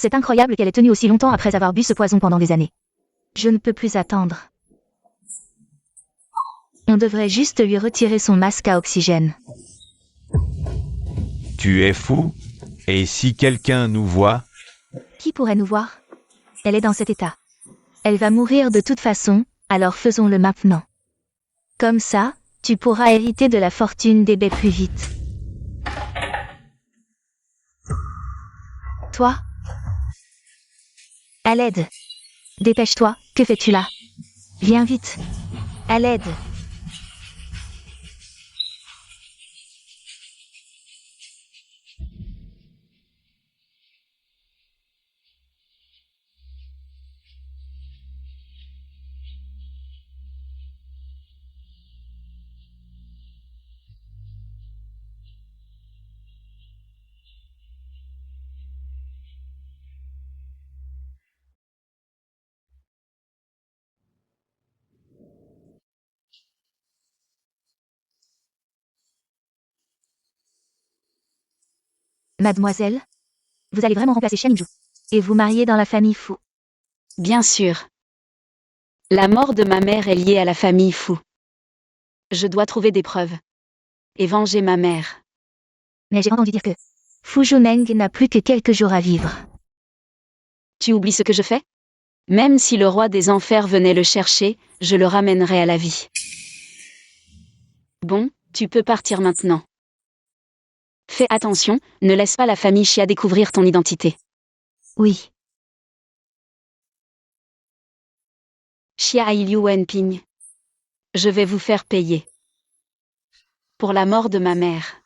C'est incroyable qu'elle ait tenu aussi longtemps après avoir bu ce poison pendant des années. Je ne peux plus attendre. On devrait juste lui retirer son masque à oxygène. Tu es fou? Et si quelqu'un nous voit? Qui pourrait nous voir? Elle est dans cet état. Elle va mourir de toute façon, alors faisons-le maintenant. Comme ça, tu pourras hériter de la fortune des baies plus vite. Toi? À l'aide. Dépêche-toi, que fais-tu là? Viens vite. À l'aide. Mademoiselle? Vous allez vraiment remplacer Xianju. Et vous marier dans la famille Fu. Bien sûr. La mort de ma mère est liée à la famille Fu. Je dois trouver des preuves. Et venger ma mère. Mais j'ai entendu dire que Fu Juneng n'a plus que quelques jours à vivre. Tu oublies ce que je fais? Même si le roi des enfers venait le chercher, je le ramènerai à la vie. Bon, tu peux partir maintenant. Fais attention, ne laisse pas la famille Xia découvrir ton identité. Oui. Xia Liu Wenping. Je vais vous faire payer. Pour la mort de ma mère.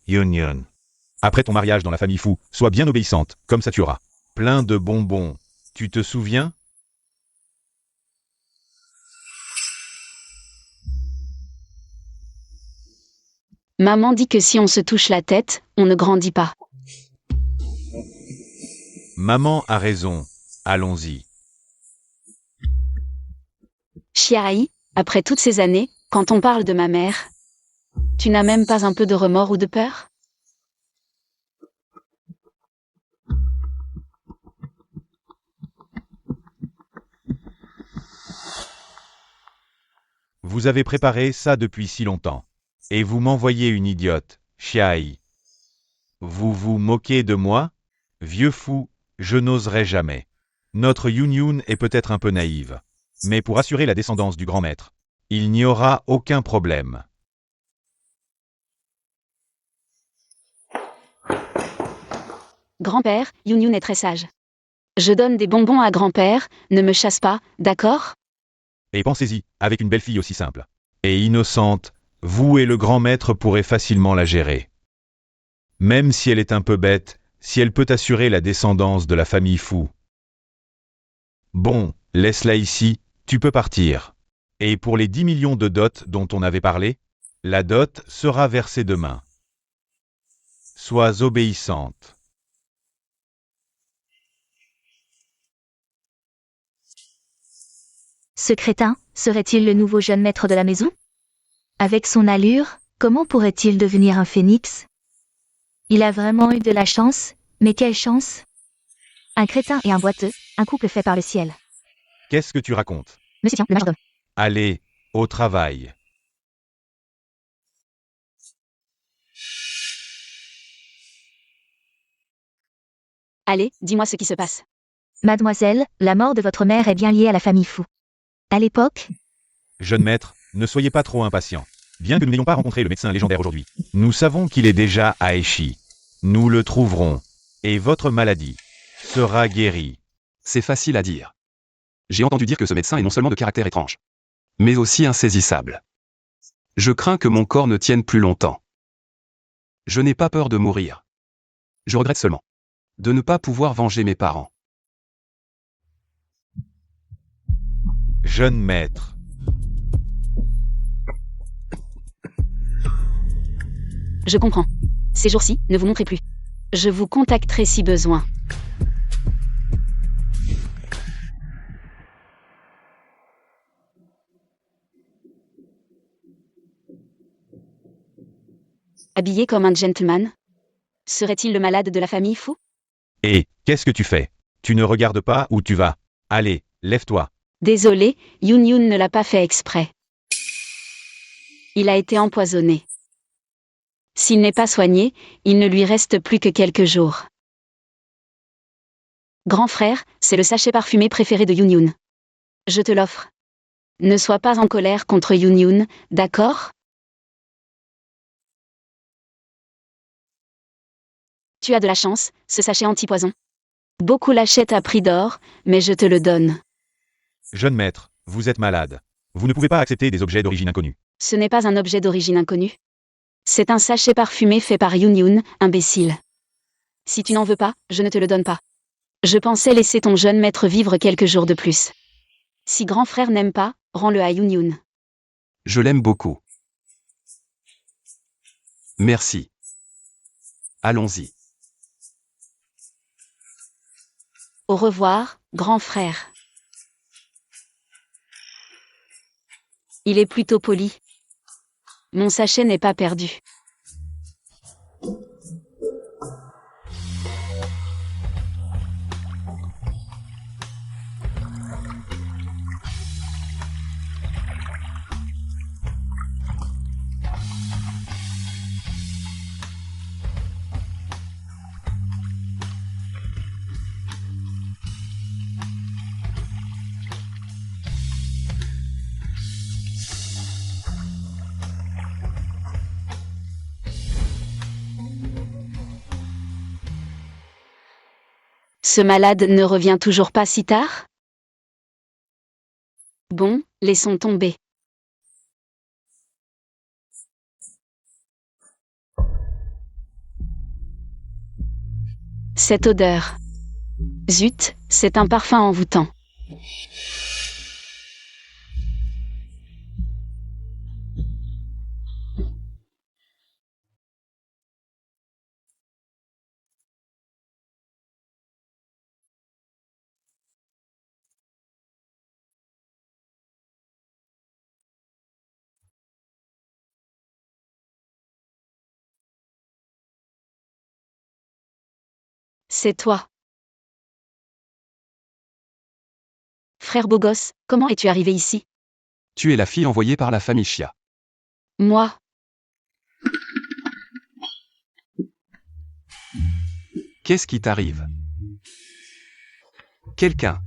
Yun. Après ton mariage dans la famille Fu, sois bien obéissante, comme ça tu auras plein de bonbons. Tu te souviens? Maman dit que si on se touche la tête, on ne grandit pas. Maman a raison. Allons-y. Xiaoyi, après toutes ces années, quand on parle de ma mère, tu n'as même pas un peu de remords ou de peur? Vous avez préparé ça depuis si longtemps. Et vous m'envoyez une idiote, Xiaoyi. Vous vous moquez de moi? Vieux fou, je n'oserais jamais. Notre Yun est peut-être un peu naïve. Mais pour assurer la descendance du grand maître, il n'y aura aucun problème. Grand-père, Yun est très sage. Je donne des bonbons à grand-père, ne me chasse pas, d'accord? Et pensez-y, avec une belle fille aussi simple et innocente, vous et le grand maître pourrez facilement la gérer. Même si elle est un peu bête, si elle peut assurer la descendance de la famille Fu. Bon, laisse-la ici, tu peux partir. Et pour les 10 millions de dots dont on avait parlé, la dot sera versée demain. Sois obéissante. Ce crétin, serait-il le nouveau jeune maître de la maison? Avec son allure, comment pourrait-il devenir un phénix? Il a vraiment eu de la chance, mais quelle chance? Un crétin et un boiteux, un couple fait par le ciel. Qu'est-ce que tu racontes? Monsieur Tian, le majordome. Allez, au travail. Allez, dis-moi ce qui se passe. Mademoiselle, la mort de votre mère est bien liée à la famille Fu. À l'époque, Jeune maître, ne soyez pas trop impatient. Bien que nous n'ayons pas rencontré le médecin légendaire aujourd'hui, nous savons qu'il est déjà à Eshi. Nous le trouverons. Et votre maladie sera guérie. C'est facile à dire. J'ai entendu dire que ce médecin est non seulement de caractère étrange, mais aussi insaisissable. Je crains que mon corps ne tienne plus longtemps. Je n'ai pas peur de mourir. Je regrette seulement de ne pas pouvoir venger mes parents. Jeune maître. Je comprends. Ces jours-ci, ne vous montrez plus. Je vous contacterai si besoin. Habillé comme un gentleman? Serait-il le malade de la famille Fu? Et, qu'est-ce que tu fais? Tu ne regardes pas où tu vas. Allez, lève-toi. Désolé, Yun Yun ne l'a pas fait exprès. Il a été empoisonné. S'il n'est pas soigné, il ne lui reste plus que quelques jours. Grand frère, c'est le sachet parfumé préféré de Yun Yun. Je te l'offre. Ne sois pas en colère contre Yun Yun, d'accord? Tu as de la chance, ce sachet anti-poison. Beaucoup l'achètent à prix d'or, mais je te le donne. Jeune maître, vous êtes malade. Vous ne pouvez pas accepter des objets d'origine inconnue. Ce n'est pas un objet d'origine inconnue. C'est un sachet parfumé fait par Yun Yun, imbécile. Si tu n'en veux pas, je ne te le donne pas. Je pensais laisser ton jeune maître vivre quelques jours de plus. Si grand frère n'aime pas, rends-le à Yun Yun. Je l'aime beaucoup. Merci. Allons-y. Au revoir, grand frère. Il est plutôt poli. Mon sachet n'est pas perdu. Ce malade ne revient toujours pas si tard? Bon, laissons tomber. Cette odeur. Zut, c'est un parfum envoûtant. C'est toi. Frère beau gosse, comment es-tu arrivé ici? Tu es la fille envoyée par la famille Chia. Moi. Qu'est-ce qui t'arrive? Quelqu'un.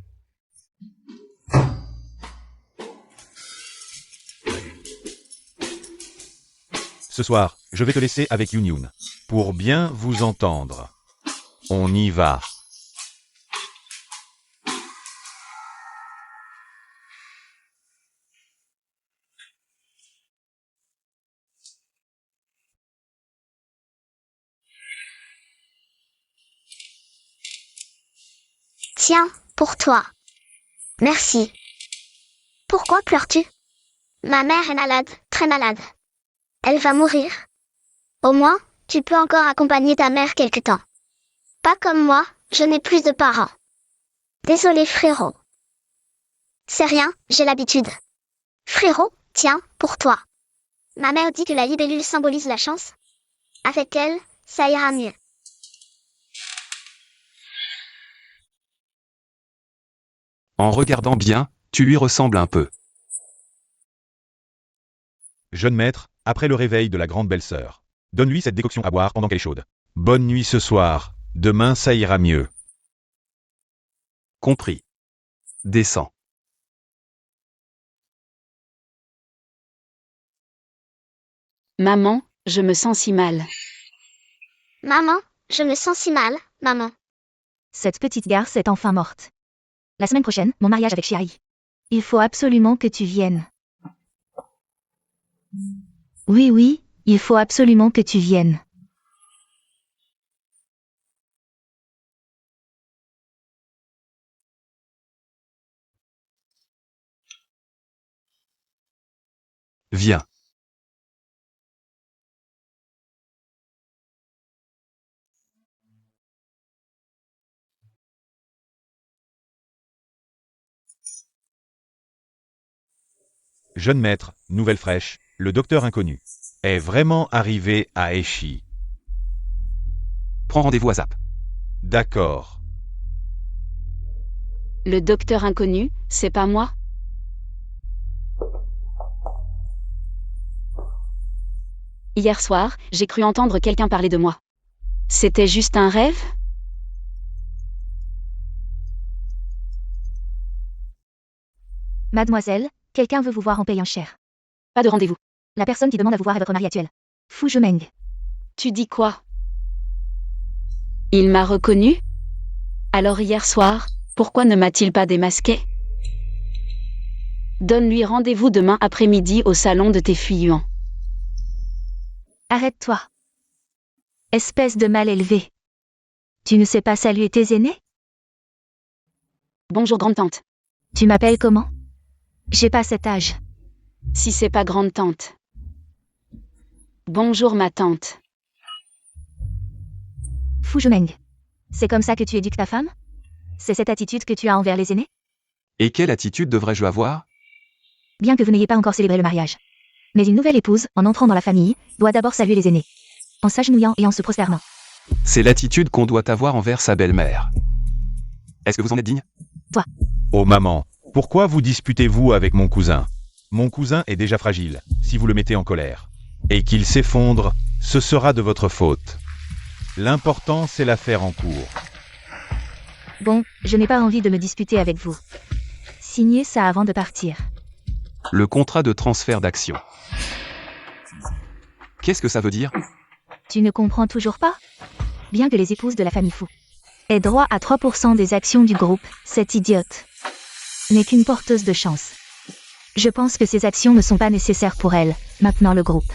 Ce soir, je vais te laisser avec Yun Yun. Pour bien vous entendre. On y va. Tiens, pour toi. Merci. Pourquoi pleures-tu? Ma mère est malade, très malade. Elle va mourir. Au moins, tu peux encore accompagner ta mère quelque temps. Pas comme moi, je n'ai plus de parents. Désolé frérot. C'est rien, j'ai l'habitude. Frérot, tiens, pour toi. Ma mère dit que la libellule symbolise la chance. Avec elle, ça ira mieux. En regardant bien, tu lui ressembles un peu. Jeune maître, après le réveil de la grande belle-sœur. Donne-lui cette décoction à boire pendant qu'elle est chaude. Bonne nuit ce soir. Demain ça ira mieux. Compris. Descends. Maman, je me sens si mal. Maman, je me sens si mal, maman. Cette petite garce est enfin morte. La semaine prochaine, mon mariage avec Chiaï. Il faut absolument que tu viennes. Oui, oui, il faut absolument que tu viennes. Viens. Jeune maître, nouvelle fraîche, le docteur inconnu, est vraiment arrivé à Eshi. Prends rendez-vous à Zap. D'accord. Le docteur inconnu, c'est pas moi? Hier soir, j'ai cru entendre quelqu'un parler de moi. C'était juste un rêve? Mademoiselle, quelqu'un veut vous voir en payant cher. Pas de rendez-vous. La personne qui demande à vous voir est votre mari actuel. Fu Jumeng. Tu dis quoi? Il m'a reconnu? Alors hier soir, pourquoi ne m'a-t-il pas démasqué? Donne-lui rendez-vous demain après-midi au salon de tes fuyants. Arrête-toi. Espèce de mal élevé. Tu ne sais pas saluer tes aînés? Bonjour grande-tante. Tu m'appelles comment? J'ai pas cet âge. Si c'est pas grande-tante. Bonjour ma tante. Fu Jumeng. C'est comme ça que tu éduques ta femme? C'est cette attitude que tu as envers les aînés? Et quelle attitude devrais-je avoir? Bien que vous n'ayez pas encore célébré le mariage. Mais une nouvelle épouse, en entrant dans la famille, doit d'abord saluer les aînés. En s'agenouillant et en se prosternant. C'est l'attitude qu'on doit avoir envers sa belle-mère. Est-ce que vous en êtes digne? Oh maman, pourquoi vous disputez-vous avec mon cousin? Mon cousin est déjà fragile, si vous le mettez en colère. Et qu'il s'effondre, ce sera de votre faute. L'important, c'est l'affaire en cours. Bon, je n'ai pas envie de me disputer avec vous. Signez ça avant de partir. Le contrat de transfert d'action. Qu'est-ce que ça veut dire? Tu ne comprends toujours pas? Bien que les épouses de la famille Fu aient droit à 3% des actions du groupe, cette idiote n'est qu'une porteuse de chance. Je pense que ces actions ne sont pas nécessaires pour elle, maintenant le groupe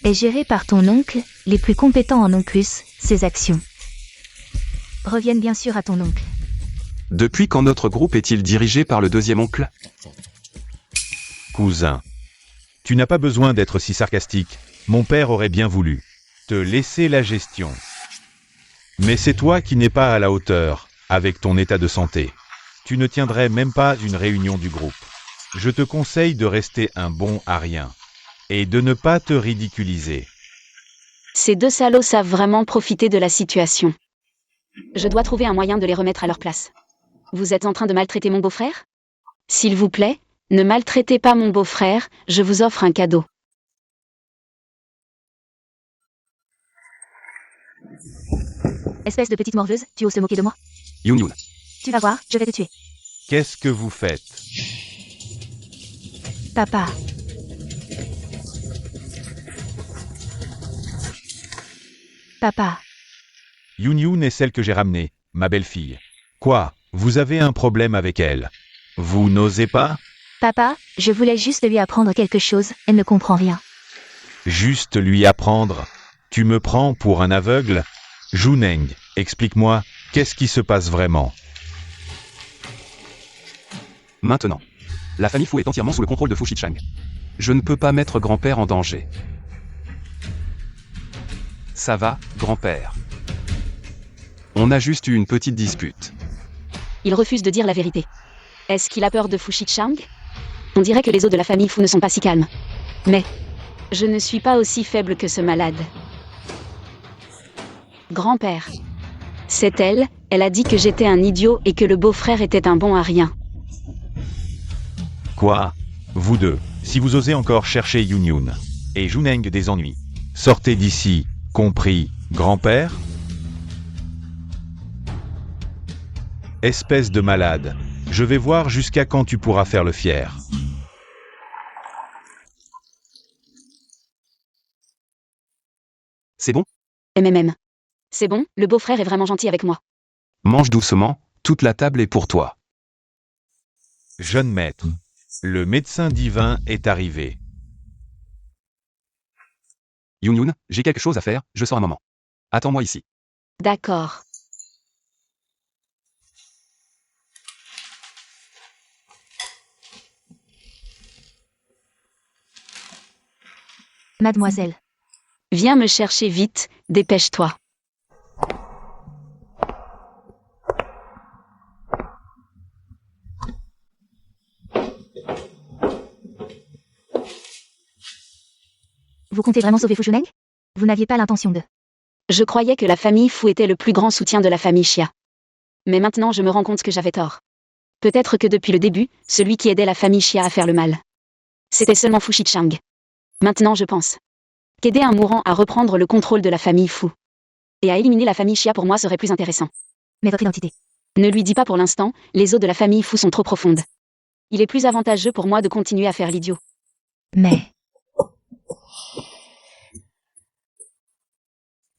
est géré par ton oncle, les plus compétents en Oncus, ces actions reviennent bien sûr à ton oncle. Depuis quand notre groupe est-il dirigé par le deuxième oncle? Cousin. Tu n'as pas besoin d'être si sarcastique. Mon père aurait bien voulu te laisser la gestion. Mais c'est toi qui n'es pas à la hauteur, avec ton état de santé. Tu ne tiendrais même pas une réunion du groupe. Je te conseille de rester un bon à rien. Et de ne pas te ridiculiser. Ces deux salauds savent vraiment profiter de la situation. Je dois trouver un moyen de les remettre à leur place. Vous êtes en train de maltraiter mon beau-frère? S'il vous plaît, ne maltraitez pas mon beau-frère, je vous offre un cadeau. Espèce de petite morveuse, tu oses te moquer de moi? Youn Youn. Tu vas voir, je vais te tuer. Qu'est-ce que vous faites? Papa. Papa. Youn Youn est celle que j'ai ramenée, ma belle-fille. Quoi? Vous avez un problème avec elle? Vous n'osez pas? Papa, je voulais juste lui apprendre quelque chose, elle ne comprend rien. Juste lui apprendre? Tu me prends pour un aveugle? Juneng, explique-moi, qu'est-ce qui se passe vraiment? Maintenant. La famille Fu est entièrement sous le contrôle de Fu Shichang. Je ne peux pas mettre grand-père en danger. Ça va, grand-père. On a juste eu une petite dispute. Il refuse de dire la vérité. Est-ce qu'il a peur de Fu Shichang? On dirait que les os de la famille Fu ne sont pas si calmes. Mais je ne suis pas aussi faible que ce malade. Grand-père. C'est elle, elle a dit que j'étais un idiot et que le beau-frère était un bon à rien. Quoi? Vous deux, si vous osez encore chercher Youn Youn et Juneng des ennuis, sortez d'ici, compris, grand-père? Espèce de malade, je vais voir jusqu'à quand tu pourras faire le fier. C'est bon? MMM. C'est bon, le beau-frère est vraiment gentil avec moi. Mange doucement, toute la table est pour toi. Jeune maître, le médecin divin est arrivé. Youn Youn, j'ai quelque chose à faire, je sors un moment. Attends-moi ici. D'accord. Mademoiselle. Viens me chercher vite, dépêche-toi. Vous comptez vraiment sauver Fu Juneng? Vous n'aviez pas l'intention de. Je croyais que la famille Fu était le plus grand soutien de la famille Xia. Mais maintenant je me rends compte que j'avais tort. Peut-être que depuis le début, celui qui aidait la famille Xia à faire le mal, c'était seulement Fu Shichang. Maintenant je pense qu'aider un mourant à reprendre le contrôle de la famille Fu et à éliminer la famille Xia pour moi serait plus intéressant. Mais votre identité. Ne lui dis pas pour l'instant, les eaux de la famille Fu sont trop profondes. Il est plus avantageux pour moi de continuer à faire l'idiot. Mais.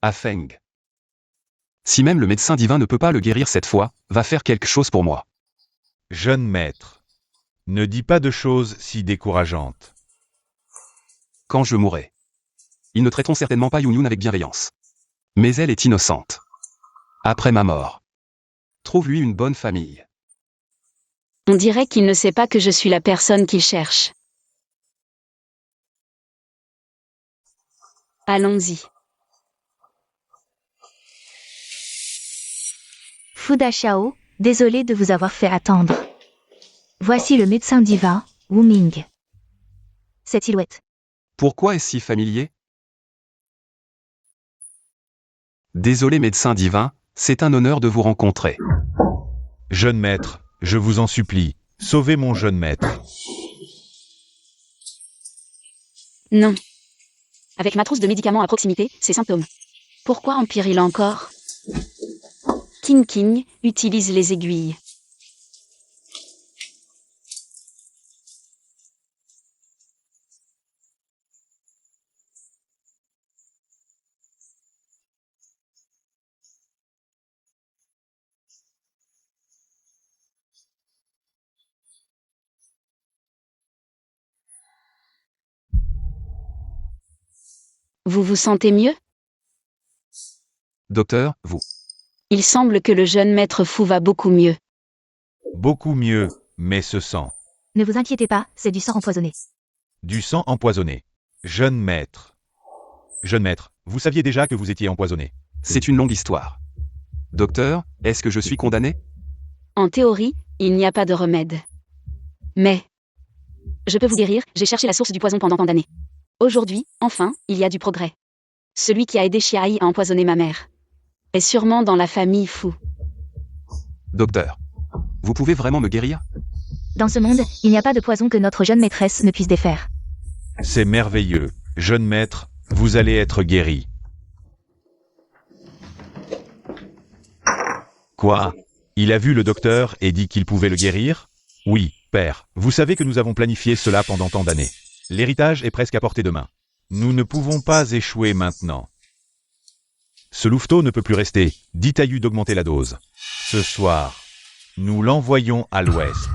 À Feng. Si même le médecin divin ne peut pas le guérir cette fois, va faire quelque chose pour moi. Jeune maître. Ne dis pas de choses si décourageantes. Quand je mourrai. Ils ne traiteront certainement pas Yunyun avec bienveillance. Mais elle est innocente. Après ma mort. Trouve-lui une bonne famille. On dirait qu'il ne sait pas que je suis la personne qu'il cherche. Allons-y. Fuda Xiao, désolé de vous avoir fait attendre. Voici le médecin divin, Wu Ming. Cette silhouette. Pourquoi est-ce si familier? Désolé médecin divin, c'est un honneur de vous rencontrer. Jeune maître, je vous en supplie, sauvez mon jeune maître. Non. Avec ma trousse de médicaments à proximité, ces symptômes. Pourquoi empire-il encore? King King utilise les aiguilles. Vous vous sentez mieux? Docteur, vous. Il semble que le jeune maître Fu va beaucoup mieux. Beaucoup mieux, mais ce sang. Ne vous inquiétez pas, c'est du sang empoisonné. Du sang empoisonné. Jeune maître. Jeune maître, vous saviez déjà que vous étiez empoisonné. C'est une longue histoire. Docteur, est-ce que je suis condamné? En théorie, il n'y a pas de remède. Mais je peux vous guérir, j'ai cherché la source du poison pendant tant d'années. Aujourd'hui, enfin, il y a du progrès. Celui qui a aidé Xiaoyi à empoisonner ma mère est sûrement dans la famille Fu. Docteur, vous pouvez vraiment me guérir? Dans ce monde, il n'y a pas de poison que notre jeune maîtresse ne puisse défaire. C'est merveilleux. Jeune maître, vous allez être guéri. Quoi? Il a vu le docteur et dit qu'il pouvait le guérir? Oui, père, vous savez que nous avons planifié cela pendant tant d'années. L'héritage est presque à portée de main. Nous ne pouvons pas échouer maintenant. Ce louveteau ne peut plus rester, dit Tayu d'augmenter la dose. Ce soir, nous l'envoyons à l'ouest.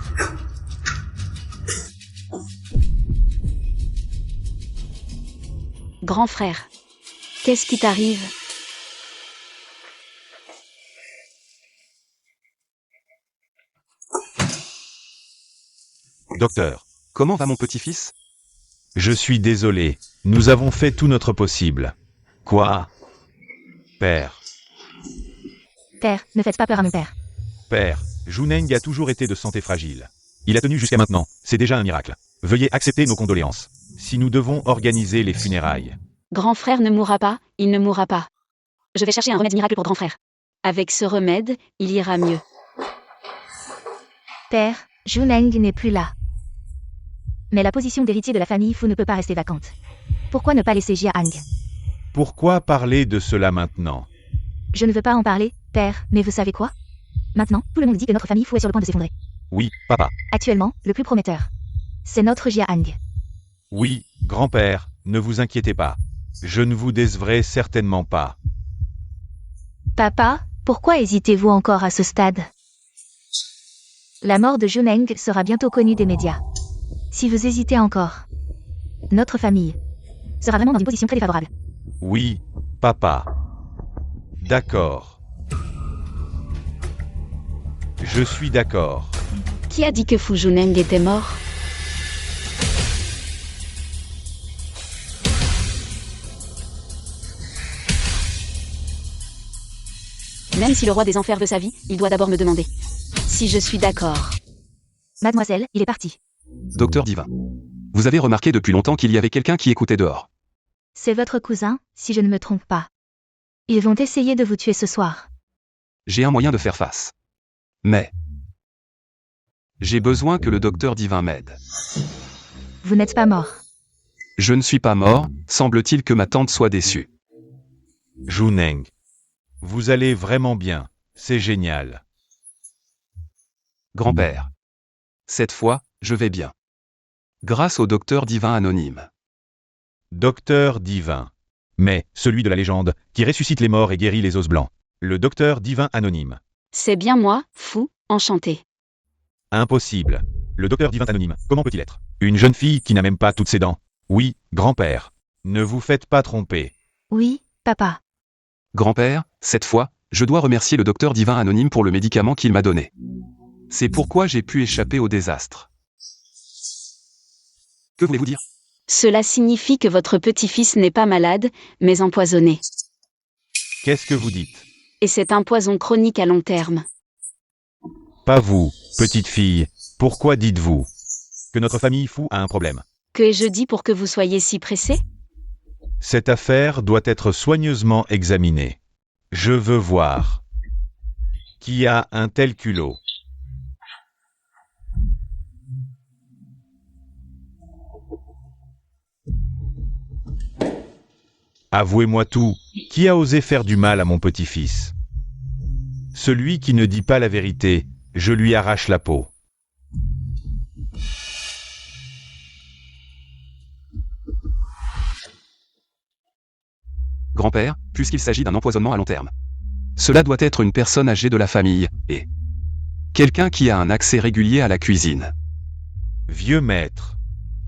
Grand frère, qu'est-ce qui t'arrive? Docteur, Comment va mon petit-fils? je suis désolé, nous avons fait tout notre possible. Quoi? Père, Père, ne faites pas peur à mon père. père, Juneng a toujours été de santé fragile. Il a tenu jusqu'à maintenant, c'est déjà un miracle. Veuillez accepter nos condoléances. Si nous devons organiser les funérailles. Grand frère ne mourra pas, il ne mourra pas. Je vais chercher un remède miracle pour grand frère. Avec ce remède, il ira mieux. Père, Juneng n'est plus là. Mais la position d'héritier de la famille Fu ne peut pas rester vacante. Pourquoi ne pas laisser Jia Hang? Pourquoi parler de cela maintenant? Je ne veux pas en parler, père, mais vous savez quoi? Maintenant, tout le monde dit que notre famille Fu est sur le point de s'effondrer. Oui, papa. Actuellement, le plus prometteur. C'est notre Jia Hang. Oui, grand-père, ne vous inquiétez pas. Je ne vous décevrai certainement pas. Papa, pourquoi hésitez-vous encore à ce stade? La mort de Juneng sera bientôt connue des médias. Si vous hésitez encore, notre famille sera vraiment dans une position très défavorable. Oui, papa. D'accord. Je suis d'accord. Qui a dit que Fu Juneng était mort? Même si le roi des enfers veut sa vie, il doit d'abord me demander si je suis d'accord. Mademoiselle, il est parti. Docteur Divin. Vous avez remarqué depuis longtemps qu'il y avait quelqu'un qui écoutait dehors. C'est votre cousin, si je ne me trompe pas. Ils vont essayer de vous tuer ce soir. J'ai un moyen de faire face. Mais j'ai besoin que le docteur Divin m'aide. Vous n'êtes pas mort. Je ne suis pas mort, semble-t-il que ma tante soit déçue. Juneng. Vous allez vraiment bien, c'est génial. Grand-père. Cette fois, je vais bien. Grâce au docteur Divin anonyme. Docteur Divin. Mais, celui de la légende, qui ressuscite les morts et guérit les os blancs. Le docteur Divin anonyme. C'est bien moi, fou, enchanté. Impossible. Le docteur Divin anonyme, comment peut-il être? Une jeune fille qui n'a même pas toutes ses dents. Oui, grand-père. Ne vous faites pas tromper. Oui, papa. Grand-père, cette fois, je dois remercier le docteur Divin anonyme pour le médicament qu'il m'a donné. C'est pourquoi j'ai pu échapper au désastre. Que voulez-vous dire? Cela signifie que votre petit-fils n'est pas malade, mais empoisonné. Qu'est-ce que vous dites? Et c'est un poison chronique à long terme. Pas vous, petite fille. Pourquoi dites-vous que notre famille fou a un problème? Que ai-je dit pour que vous soyez si pressé? Cette affaire doit être soigneusement examinée. Je veux voir. Qui a un tel culot? Avouez-moi tout, qui a osé faire du mal à mon petit-fils? Celui qui ne dit pas la vérité, je lui arrache la peau. Grand-père, puisqu'il s'agit d'un empoisonnement à long terme. Cela doit être une personne âgée de la famille, et quelqu'un qui a un accès régulier à la cuisine. Vieux maître.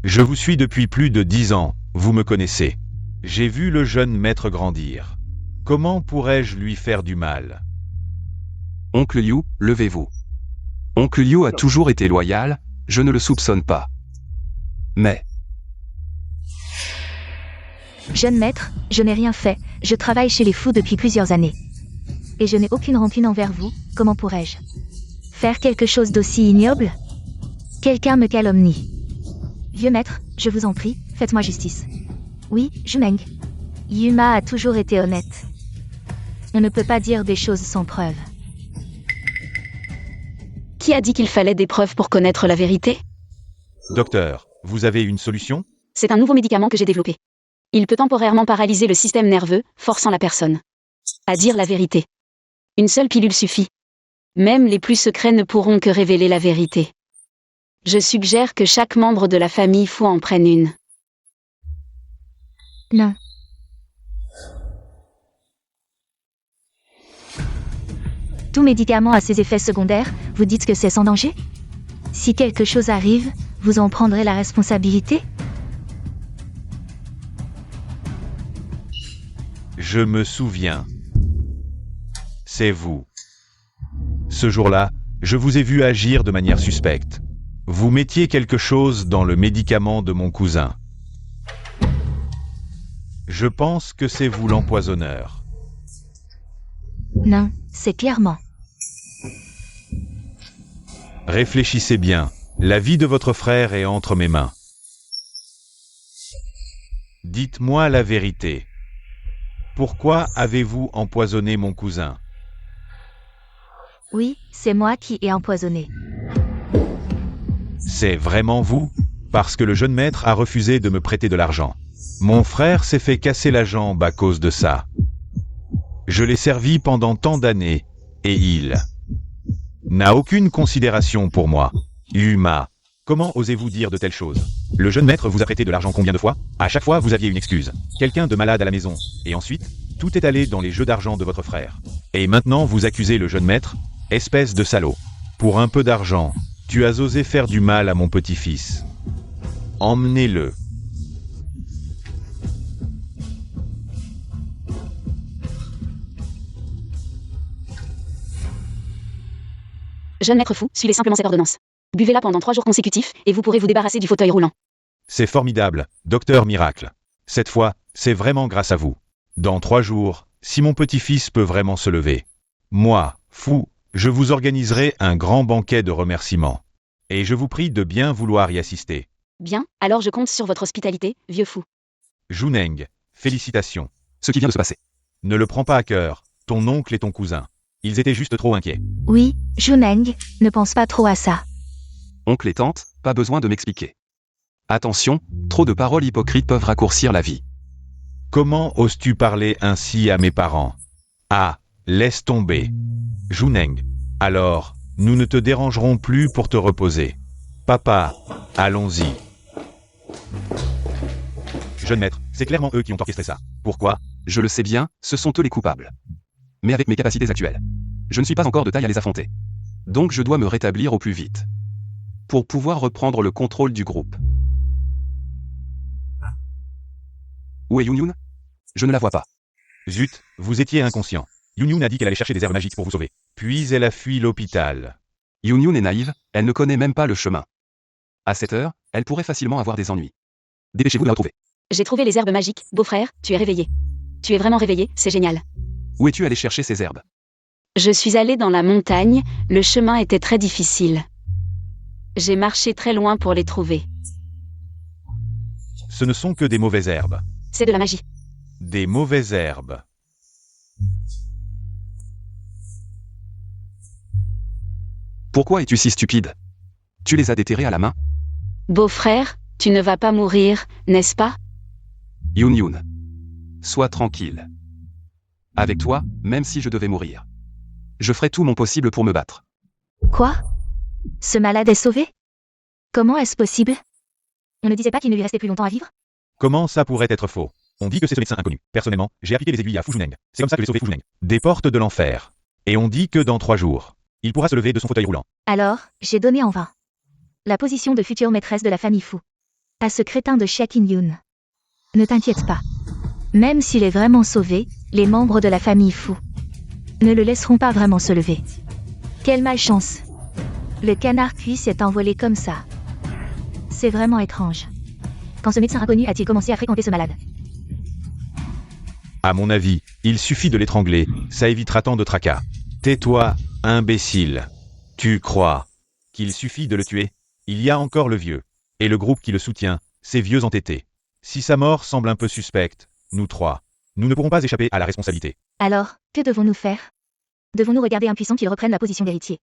Je vous suis depuis plus de 10 ans, vous me connaissez. J'ai vu le jeune maître grandir. Comment pourrais-je lui faire du mal? Oncle Liu, levez-vous. Oncle Liu a toujours été loyal, je ne le soupçonne pas. Mais Jeune maître, je n'ai rien fait, je travaille chez les fous depuis plusieurs années. Et je n'ai aucune rancune envers vous, comment pourrais-je faire quelque chose d'aussi ignoble? Quelqu'un me calomnie. Vieux maître, je vous en prie, faites-moi justice. Oui, Juneng. Yuma a toujours été honnête. On ne peut pas dire des choses sans preuve. Qui a dit qu'il fallait des preuves pour connaître la vérité? Docteur, vous avez une solution? C'est un nouveau médicament que j'ai développé. Il peut temporairement paralyser le système nerveux, forçant la personne à dire la vérité. Une seule pilule suffit. Même les plus secrets ne pourront que révéler la vérité. Je suggère que chaque membre de la famille fou en prenne une. Non. Tout médicament a ses effets secondaires, vous dites que c'est sans danger? Si quelque chose arrive, vous en prendrez la responsabilité? Je me souviens. C'est vous. Ce jour-là, je vous ai vu agir de manière suspecte. Vous mettiez quelque chose dans le médicament de mon cousin. Je pense que c'est vous l'empoisonneur. Non, c'est clairement. Réfléchissez bien, la vie de votre frère est entre mes mains. Dites-moi la vérité. Pourquoi avez-vous empoisonné mon cousin? Oui, c'est moi qui ai empoisonné. C'est vraiment vous? Parce que le jeune maître a refusé de me prêter de l'argent. Mon frère s'est fait casser la jambe à cause de ça. Je l'ai servi pendant tant d'années, et il n'a aucune considération pour moi. Yuma, comment osez-vous dire de telles choses? Le jeune maître vous a prêté de l'argent combien de fois? À chaque fois, vous aviez une excuse. Quelqu'un de malade à la maison. Et ensuite, tout est allé dans les jeux d'argent de votre frère. Et maintenant, vous accusez le jeune maître? Espèce de salaud. Pour un peu d'argent, tu as osé faire du mal à mon petit-fils. Emmenez-le. Jeune maître fou, suivez simplement cette ordonnance. Buvez-la pendant 3 jours consécutifs, et vous pourrez vous débarrasser du fauteuil roulant. C'est formidable, docteur Miracle. Cette fois, c'est vraiment grâce à vous. Dans 3 jours, si mon petit-fils peut vraiment se lever, Moi, fou, je vous organiserai un grand banquet de remerciements. Et je vous prie de bien vouloir y assister. Bien, alors je compte sur votre hospitalité, vieux fou. Juneng, félicitations. Ce qui vient de se passer. Ne le prends pas à cœur, ton oncle et ton cousin. Ils étaient juste trop inquiets. Oui, Juneng, ne pense pas trop à ça. Oncle et tante, pas besoin de m'expliquer. Attention, trop de paroles hypocrites peuvent raccourcir la vie. Comment oses-tu parler ainsi à mes parents? Ah, laisse tomber. Juneng, alors, nous ne te dérangerons plus pour te reposer. Papa, allons-y. Jeune maître, c'est clairement eux qui ont orchestré ça. Pourquoi? Je le sais bien, ce sont eux les coupables. Mais avec mes capacités actuelles, je ne suis pas encore de taille à les affronter. Donc je dois me rétablir au plus vite. Pour pouvoir reprendre le contrôle du groupe. Où est Yunyun? Je ne la vois pas. Zut, vous étiez inconscient. Yunyun a dit qu'elle allait chercher des herbes magiques pour vous sauver. Puis elle a fui l'hôpital. Yunyun est naïve, elle ne connaît même pas le chemin. À cette heure, elle pourrait facilement avoir des ennuis. Dépêchez-vous de la retrouver. J'ai trouvé les herbes magiques, beau-frère, tu es réveillé. Tu es vraiment réveillé, c'est génial. Où es-tu allé chercher ces herbes? Je suis allée dans la montagne, le chemin était très difficile. J'ai marché très loin pour les trouver. Ce ne sont que des mauvaises herbes. C'est de la magie. Des mauvaises herbes. Pourquoi es-tu si stupide? Tu les as déterrés à la main? Beau-frère, tu ne vas pas mourir, n'est-ce pas? Yunyun. Sois tranquille. Avec toi, même si je devais mourir. Je ferai tout mon possible pour me battre. Quoi? Ce malade est sauvé? Comment est-ce possible? On ne disait pas qu'il ne lui restait plus longtemps à vivre? Comment ça pourrait être faux? On dit que c'est ce médecin inconnu. Personnellement, j'ai appliqué les aiguilles à Fu Juneng. C'est comme ça que j'ai sauvé Fu Juneng. Des portes de l'enfer. Et on dit que dans 3 jours, il pourra se lever de son fauteuil roulant. Alors, j'ai donné en vain la position de future maîtresse de la famille Fu à ce crétin de Xia Qingyun. Ne t'inquiète pas. Même s'il est vraiment sauvé, les membres de la famille Fu ne le laisseront pas vraiment se lever. Quelle malchance! Le canard cuit s'est envolé comme ça. C'est vraiment étrange. Quand ce médecin inconnu a-t-il commencé à fréquenter ce malade? À mon avis, il suffit de l'étrangler, ça évitera tant de tracas. Tais-toi, imbécile. Tu crois qu'il suffit de le tuer? Il y a encore le vieux. Et le groupe qui le soutient, ces vieux entêtés. Si sa mort semble un peu suspecte, nous 3, nous ne pourrons pas échapper à la responsabilité. Alors, que devons-nous faire? Devons-nous regarder impuissants qu'il reprenne la position d'héritier?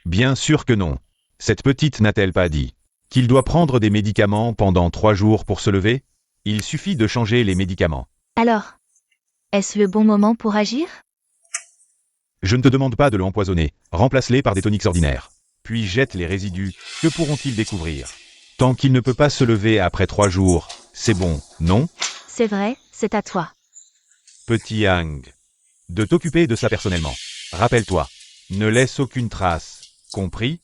Bien sûr que non. Cette petite n'a-t-elle pas dit qu'il doit prendre des médicaments pendant 3 jours pour se lever? Il suffit de changer les médicaments. Alors, est-ce le bon moment pour agir? Je ne te demande pas de l'empoisonner, remplace-les par des toniques ordinaires. Puis jette les résidus, que pourront-ils découvrir? Tant qu'il ne peut pas se lever après 3 jours, c'est bon, non? C'est vrai, c'est à toi. Petit Hang. De t'occuper de ça personnellement. Rappelle-toi, ne laisse aucune trace, compris?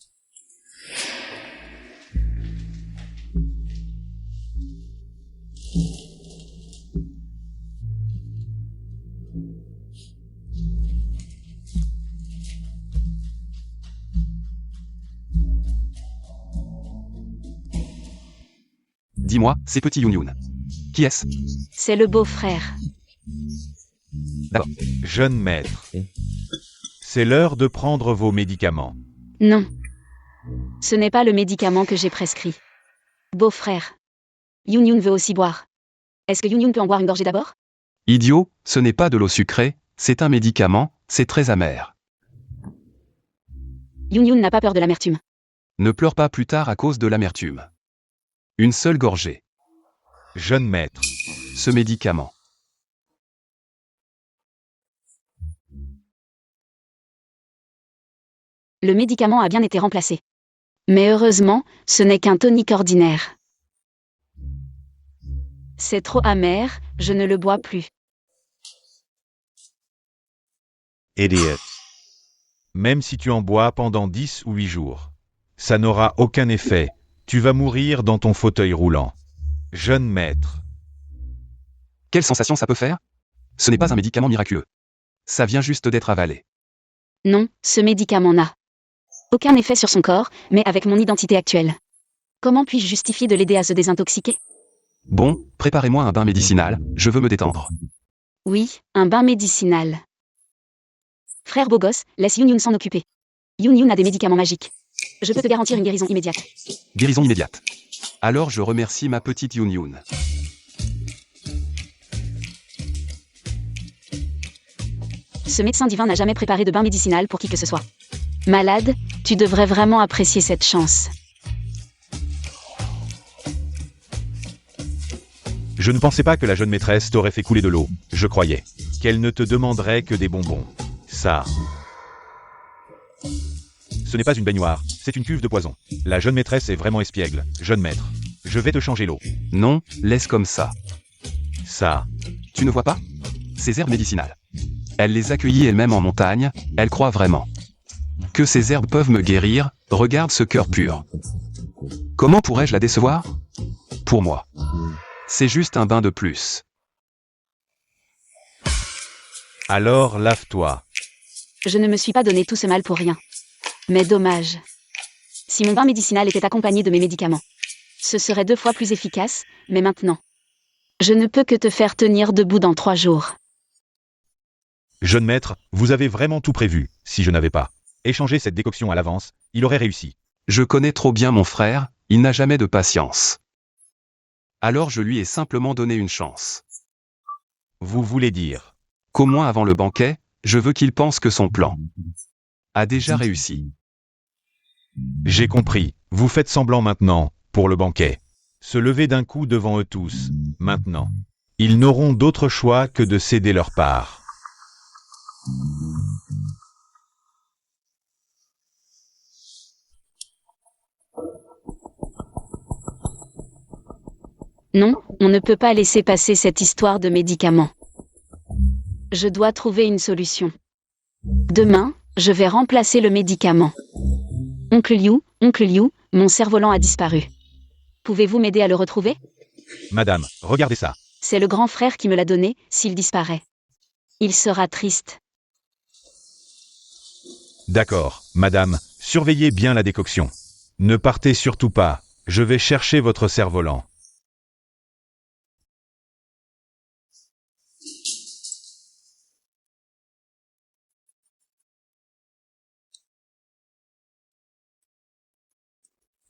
Dis-moi, c'est petit Yunyun. Qui est-ce? C'est le beau-frère. Jeune maître. C'est l'heure de prendre vos médicaments. Non. Ce n'est pas le médicament que j'ai prescrit. Beau-frère. Yunyun veut aussi boire. Est-ce que Yunyun peut en boire une gorgée d'abord? Idiot, ce n'est pas de l'eau sucrée, c'est un médicament, c'est très amer. Yunyun n'a pas peur de l'amertume. Ne pleure pas plus tard à cause de l'amertume. Une seule gorgée. Jeune maître. Ce médicament. Le médicament a bien été remplacé. Mais heureusement, ce n'est qu'un tonique ordinaire. C'est trop amer, je ne le bois plus. Idiot. Même si tu en bois pendant 10 ou 8 jours, ça n'aura aucun effet. Tu vas mourir dans ton fauteuil roulant. Jeune maître. Quelle sensation ça peut faire? Ce n'est pas un médicament miraculeux. Ça vient juste d'être avalé. Non, ce médicament n'a aucun effet sur son corps, mais avec mon identité actuelle. Comment puis-je justifier de l'aider à se désintoxiquer? Bon, préparez-moi un bain médicinal, je veux me détendre. Oui, un bain médicinal. Frère beau gosse, laisse Yun Yun s'en occuper. Yun Yun a des médicaments magiques. Je peux te garantir une guérison immédiate. Guérison immédiate. Alors je remercie ma petite Yun Yun. Ce médecin divin n'a jamais préparé de bain médicinal pour qui que ce soit. Malade, tu devrais vraiment apprécier cette chance. Je ne pensais pas que la jeune maîtresse t'aurait fait couler de l'eau. Je croyais qu'elle ne te demanderait que des bonbons. Ça. Ce n'est pas une baignoire, c'est une cuve de poison. La jeune maîtresse est vraiment espiègle. Jeune maître, je vais te changer l'eau. Non, laisse comme ça. Ça. Tu ne vois pas? Ces herbes médicinales. Elle les accueillit elle-même en montagne, elle croit vraiment que ces herbes peuvent me guérir, regarde ce cœur pur. Comment pourrais-je la décevoir? Pour moi, c'est juste un bain de plus. Alors lave-toi. Je ne me suis pas donné tout ce mal pour rien. Mais dommage. Si mon bain médicinal était accompagné de mes médicaments, ce serait 2 fois plus efficace, mais maintenant, je ne peux que te faire tenir debout dans 3 jours. Jeune maître, vous avez vraiment tout prévu. Si je n'avais pas échangé cette décoction à l'avance, il aurait réussi. Je connais trop bien mon frère, il n'a jamais de patience. Alors je lui ai simplement donné une chance. Vous voulez dire Qu'au moins avant le banquet, je veux qu'il pense que son plan a déjà réussi. J'ai compris. Vous faites semblant maintenant, pour le banquet. Se lever d'un coup devant eux tous, maintenant. Ils n'auront d'autre choix que de céder leur part. Non, on ne peut pas laisser passer cette histoire de médicaments. Je dois trouver une solution. Demain, je vais remplacer le médicament. Oncle Liu, mon cerf-volant a disparu. Pouvez-vous m'aider à le retrouver? Madame, regardez ça. C'est le grand frère qui me l'a donné, s'il disparaît. Il sera triste. D'accord, madame, surveillez bien la décoction. Ne partez surtout pas, je vais chercher votre cerf-volant.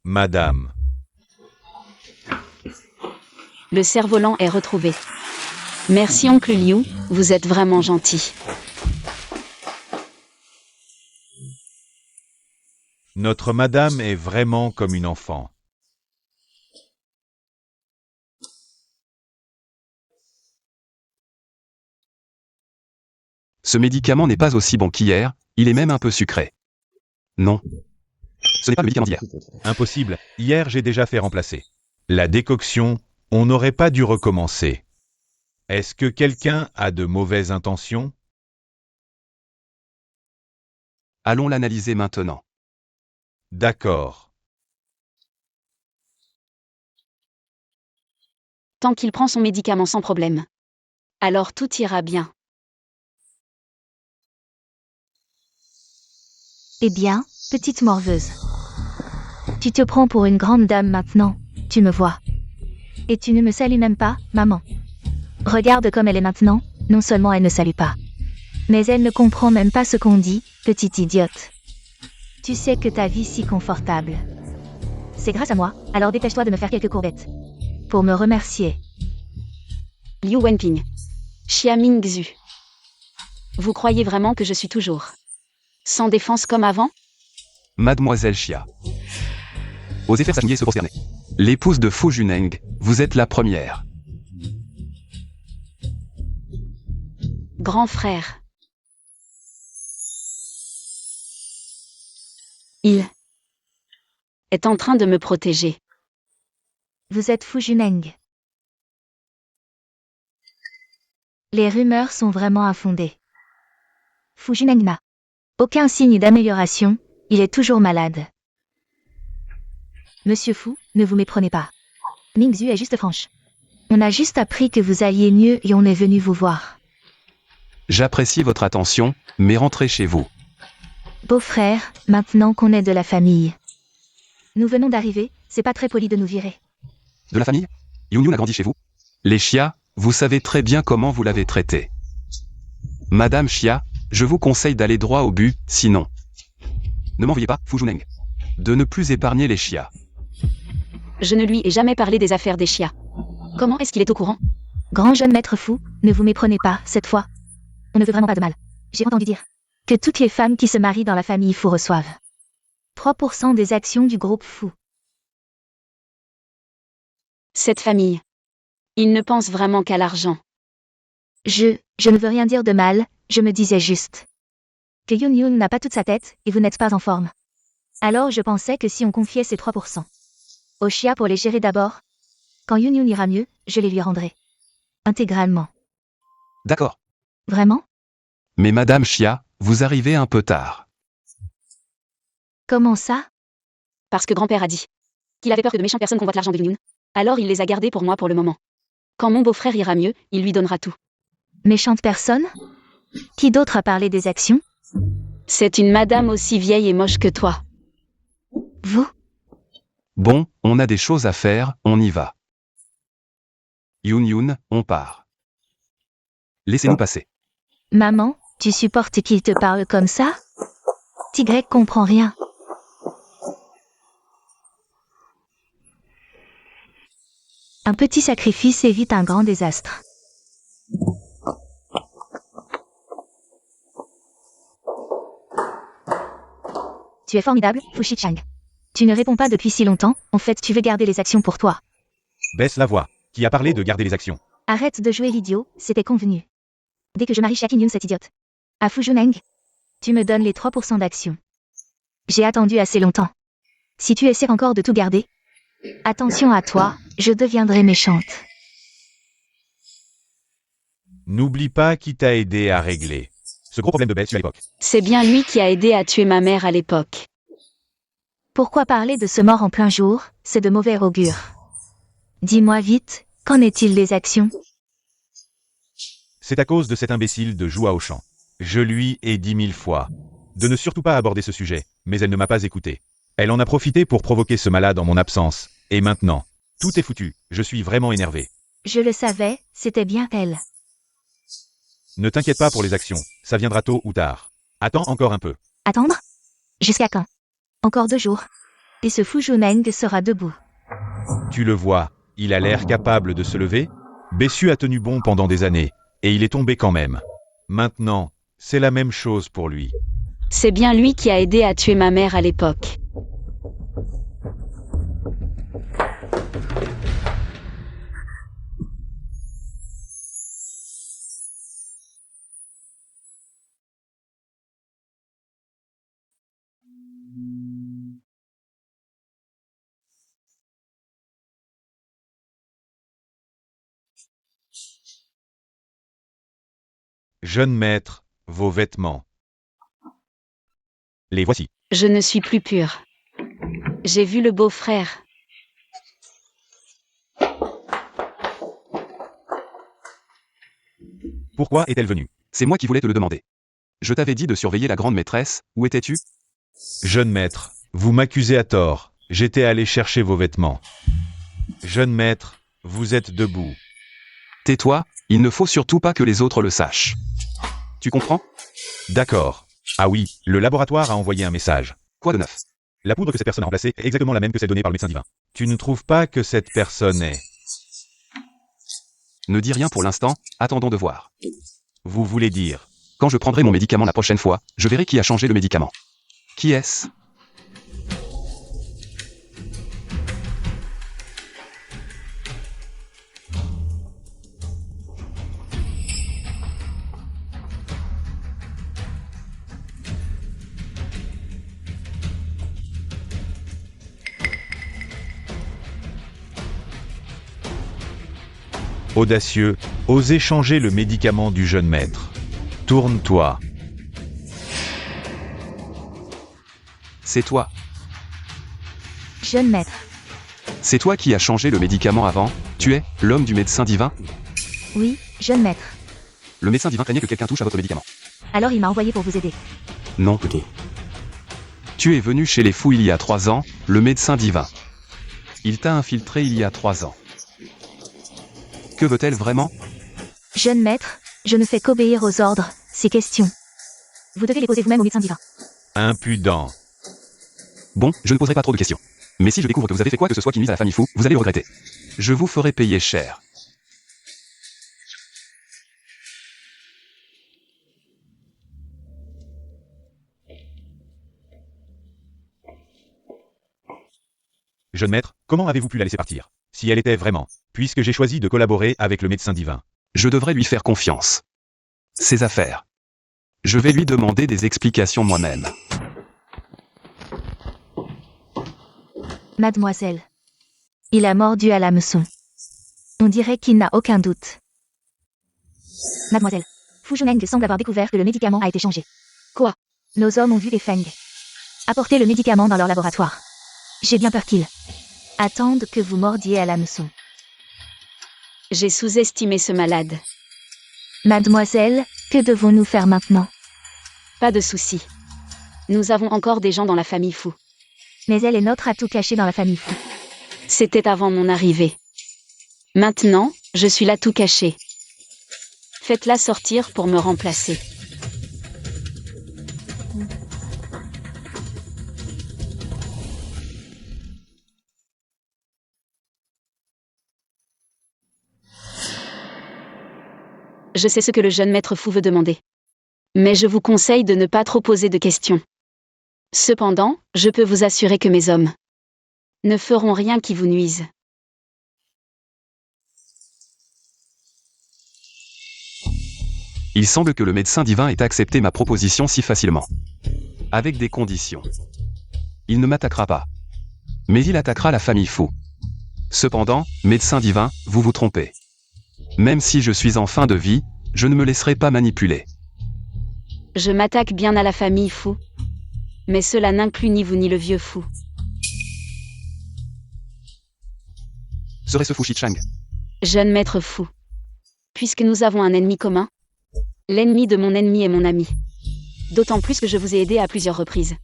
Madame. Le cerf-volant est retrouvé. Merci oncle Liu, vous êtes vraiment gentil. Notre madame est vraiment comme une enfant. Ce médicament n'est pas aussi bon qu'hier, il est même un peu sucré. Non. Ce n'est pas le médicament d'hier. Impossible, hier j'ai déjà fait remplacer. La décoction, on n'aurait pas dû recommencer. Est-ce que quelqu'un a de mauvaises intentions? Allons l'analyser maintenant. D'accord. Tant qu'il prend son médicament sans problème. Alors tout ira bien. Eh bien, petite morveuse. Tu te prends pour une grande dame maintenant, tu me vois. Et tu ne me salues même pas, maman. Regarde comme elle est maintenant, non seulement elle ne salue pas, mais elle ne comprend même pas ce qu'on dit, petite idiote. Tu sais que ta vie si confortable. C'est grâce à moi, alors dépêche-toi de me faire quelques courbettes. Pour me remercier. Liu Wenping. Xia Mingzhu. Vous croyez vraiment que je suis toujours sans défense comme avant? Mademoiselle Xia. Osez faire sa nier se prosterner. L'épouse de Fu Juneng, vous êtes la première. Grand frère. Il est en train de me protéger. Vous êtes Fu Juneng. Les rumeurs sont vraiment infondées. Fu Juneng n'a aucun signe d'amélioration, il est toujours malade. Monsieur Fu, ne vous méprenez pas. Mingzhu est juste franche. On a juste appris que vous alliez mieux et on est venu vous voir. J'apprécie votre attention, mais rentrez chez vous. Beau-frère, maintenant qu'on est de la famille. Nous venons d'arriver, c'est pas très poli de nous virer. De la famille? Yun Yun a grandi chez vous? Les Xia, vous savez très bien comment vous l'avez traité. Madame Xia, Je vous conseille d'aller droit au but, sinon. Ne m'envoyez pas, Fu Juneng. De ne plus épargner les Xia. Je ne lui ai jamais parlé des affaires des Xia. Comment est-ce qu'il est au courant? Grand jeune maître fou, ne vous méprenez pas, cette fois. On ne veut vraiment pas de mal. J'ai entendu dire que toutes les femmes qui se marient dans la famille Fou reçoivent 3% des actions du groupe Fou. Cette famille. Ils ne pensent vraiment qu'à l'argent. Je ne veux rien dire de mal, je me disais juste que Yun Yun n'a pas toute sa tête et vous n'êtes pas en forme. Alors je pensais que si on confiait ces 3% aux Xia pour les gérer d'abord, quand Yun Yun ira mieux, je les lui rendrai. Intégralement. D'accord. Vraiment? Mais Madame Xia, vous arrivez un peu tard. Comment ça? Parce que grand-père a dit qu'il avait peur que de méchantes personnes convoitent l'argent de Yun. Alors il les a gardés pour moi pour le moment. Quand mon beau-frère ira mieux, il lui donnera tout. Méchante personne? Qui d'autre a parlé des actions? C'est une madame aussi vieille et moche que toi. Vous? Bon, on a des choses à faire, on y va. Yun Yun, on part. Laissez-nous passer. Maman, tu supportes qu'il te parle comme ça? Tigrec comprend rien. Un petit sacrifice évite un grand désastre. Tu es formidable, Fushi Chang. Tu ne réponds pas depuis si longtemps, en fait tu veux garder les actions pour toi. Baisse la voix. Qui a parlé de garder les actions? Arrête de jouer l'idiot, c'était convenu. Dès que je marie Shakin Yun cette idiote. À Fujuneng, tu me donnes les 3% d'actions. J'ai attendu assez longtemps. Si tu essaies encore de tout garder, attention à toi, je deviendrai méchante. N'oublie pas qui t'a aidé à régler ce gros problème de Bessu à l'époque. C'est bien lui qui a aidé à tuer ma mère à l'époque. Pourquoi parler de ce mort en plein jour? C'est de mauvais augure. Dis-moi vite, qu'en est-il des actions? C'est à cause de cet imbécile de Joua au champ. Je lui ai dit 1000 fois de ne surtout pas aborder ce sujet, mais elle ne m'a pas écouté. Elle en a profité pour provoquer ce malade en mon absence, et maintenant, tout est foutu, je suis vraiment énervé. Je le savais, c'était bien elle. Ne t'inquiète pas pour les actions, ça viendra tôt ou tard. Attends encore un peu. Attendre? Jusqu'à quand? Encore 2 jours. Et ce Fujuneng sera debout. Tu le vois, il a l'air capable de se lever. Bessu a tenu bon pendant des années, et il est tombé quand même. Maintenant, c'est la même chose pour lui. C'est bien lui qui a aidé à tuer ma mère à l'époque. Jeune maître, vos vêtements. Les voici. Je ne suis plus pure. J'ai vu le beau-frère. Pourquoi est-elle venue? C'est moi qui voulais te le demander. Je t'avais dit de surveiller la grande maîtresse, où étais-tu? Jeune maître, vous m'accusez à tort, j'étais allé chercher vos vêtements. Jeune maître, vous êtes debout. Tais-toi, il ne faut surtout pas que les autres le sachent. Tu comprends? D'accord. Ah oui, le laboratoire a envoyé un message. Quoi de neuf? La poudre que cette personne a remplacée est exactement la même que celle donnée par le médecin divin. Tu ne trouves pas que cette personne est... Ne dis rien pour l'instant, attendons de voir. Vous voulez dire... Quand je prendrai mon médicament la prochaine fois, je verrai qui a changé le médicament. Qui est-ce? Audacieux, osez changer le médicament du jeune maître. Tourne-toi. C'est toi. Jeune maître. C'est toi qui as changé le médicament avant? Tu es l'homme du médecin divin? Oui, jeune maître. Le médecin divin craignait que quelqu'un touche à votre médicament. Alors il m'a envoyé pour vous aider. Non, petit. Tu es venu chez les fous il y a 3 ans, le médecin divin. Il t'a infiltré il y a 3 ans. Que veut-elle vraiment? Jeune maître, je ne fais qu'obéir aux ordres, ces questions. Vous devez les poser vous-même au médecin divin. Impudent. Bon, je ne poserai pas trop de questions. Mais si je découvre que vous avez fait quoi que ce soit qui nuise à la famille Fu, vous allez le regretter. Je vous ferai payer cher. Jeune maître, comment avez-vous pu la laisser partir? Si elle était vraiment, puisque j'ai choisi de collaborer avec le médecin divin. Je devrais lui faire confiance. Ses affaires. Je vais lui demander des explications moi-même. Mademoiselle. Il a mordu à l'hameçon. On dirait qu'il n'a aucun doute. Mademoiselle. Fu Juneng semble avoir découvert que le médicament a été changé. Quoi? Nos hommes ont vu les Feng apporter le médicament dans leur laboratoire. J'ai bien peur qu'ils attendent que vous mordiez à l'hameçon. J'ai sous-estimé ce malade. Mademoiselle, que devons-nous faire maintenant? Pas de souci. Nous avons encore des gens dans la famille Fu. Mais elle est notre atout caché dans la famille Fu. C'était avant mon arrivée. Maintenant, je suis là tout caché. Faites-la sortir pour me remplacer. Je sais ce que le jeune maître Fu veut demander. Mais je vous conseille de ne pas trop poser de questions. Cependant, je peux vous assurer que mes hommes ne feront rien qui vous nuise. Il semble que le médecin divin ait accepté ma proposition si facilement. Avec des conditions. Il ne m'attaquera pas. Mais il attaquera la famille Fu. Cependant, médecin divin, vous vous trompez. Même si je suis en fin de vie, je ne me laisserai pas manipuler. Je m'attaque bien à la famille Fu. Mais cela n'inclut ni vous ni le vieux Fu. Serait-ce Fu Shichang? Jeune maître Fu. Puisque nous avons un ennemi commun, l'ennemi de mon ennemi est mon ami. D'autant plus que je vous ai aidé à plusieurs reprises.